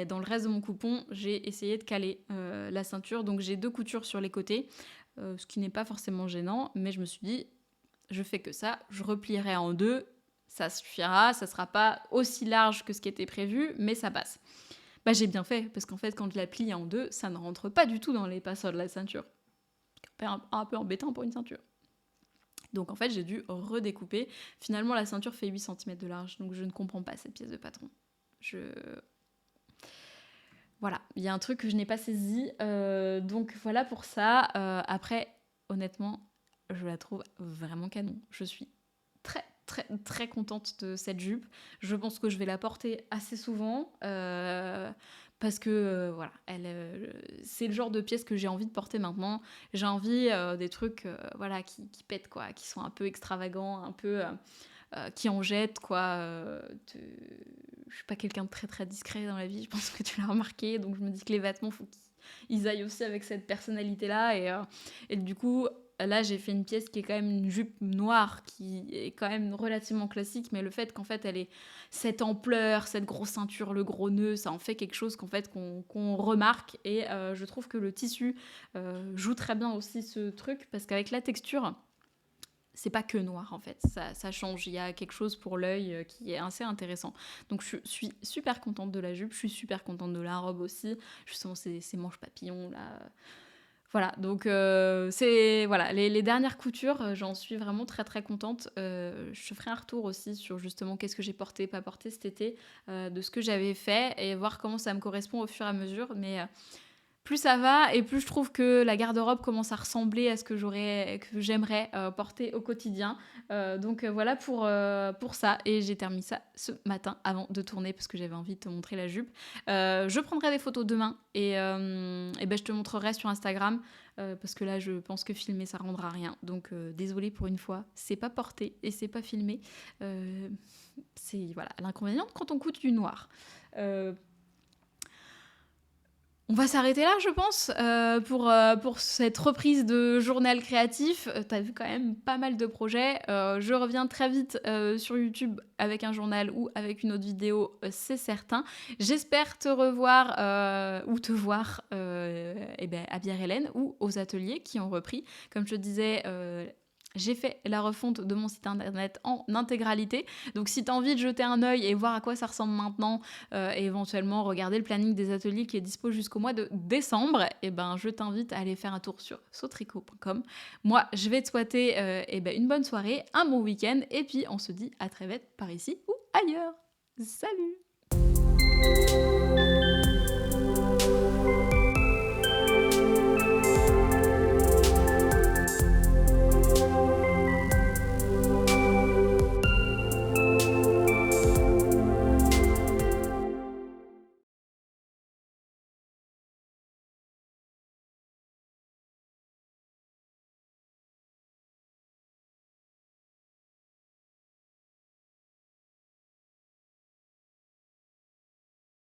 dans le reste de mon coupon, j'ai essayé de caler la ceinture. Donc j'ai 2 coutures sur les côtés, ce qui n'est pas forcément gênant, mais je me suis dit, je fais que ça, je replierai en 2. Ça suffira, ça sera pas aussi large que ce qui était prévu, mais ça passe. Bah j'ai bien fait, parce qu'en fait quand je la plie en 2, ça ne rentre pas du tout dans les passants de la ceinture. Un peu embêtant pour une ceinture. Donc en fait j'ai dû redécouper. Finalement la ceinture fait 8 cm de large, donc je ne comprends pas cette pièce de patron. Voilà, il y a un truc que je n'ai pas saisi, donc voilà pour ça. Après, honnêtement, je la trouve vraiment canon. Je suis très très très contente de cette jupe. Je pense que je vais la porter assez souvent parce que voilà, c'est le genre de pièce que j'ai envie de porter maintenant. J'ai envie des trucs voilà qui pètent quoi, qui sont un peu extravagants, un peu qui en jettent quoi. Je suis pas quelqu'un de très très discret dans la vie, je pense que tu l'as remarqué, donc je me dis que les vêtements faut qu'ils aillent aussi avec cette personnalité là et du coup là, j'ai fait une pièce qui est quand même une jupe noire, qui est quand même relativement classique, mais le fait qu'en fait, elle ait cette ampleur, cette grosse ceinture, le gros nœud, ça en fait quelque chose qu'on remarque. Et je trouve que le tissu joue très bien aussi ce truc, parce qu'avec la texture, c'est pas que noir en fait, ça change, il y a quelque chose pour l'œil qui est assez intéressant. Donc je suis super contente de la jupe, je suis super contente de la robe aussi, justement ces manches papillons là. Voilà, donc c'est voilà les dernières coutures, j'en suis vraiment très très contente. Je ferai un retour aussi sur justement qu'est-ce que j'ai porté, pas porté cet été, de ce que j'avais fait et voir comment ça me correspond au fur et à mesure. Mais plus ça va et plus je trouve que la garde-robe commence à ressembler à ce que j'aimerais porter au quotidien. Donc voilà pour ça. Et j'ai terminé ça ce matin avant de tourner parce que j'avais envie de te montrer la jupe. Je prendrai des photos demain et je te montrerai sur Instagram parce que là je pense que filmer ça rendra rien. Donc désolée pour une fois, c'est pas porté et c'est pas filmé. C'est voilà l'inconvénient quand on coûte du noir. On va s'arrêter là, je pense, pour cette reprise de journal créatif. Tu vu quand même pas mal de projets. Je reviens très vite, sur YouTube avec un journal ou avec une autre vidéo, c'est certain. J'espère te revoir, ou te voir, à Bière-Hélène ou aux ateliers qui ont repris. Comme je te disais, j'ai fait la refonte de mon site internet en intégralité. Donc si tu as envie de jeter un œil et voir à quoi ça ressemble maintenant, et éventuellement regarder le planning des ateliers qui est dispo jusqu'au mois de décembre, je t'invite à aller faire un tour sur sautricot.com. Moi, je vais te souhaiter une bonne soirée, un bon week-end, et puis on se dit à très vite par ici ou ailleurs. Salut!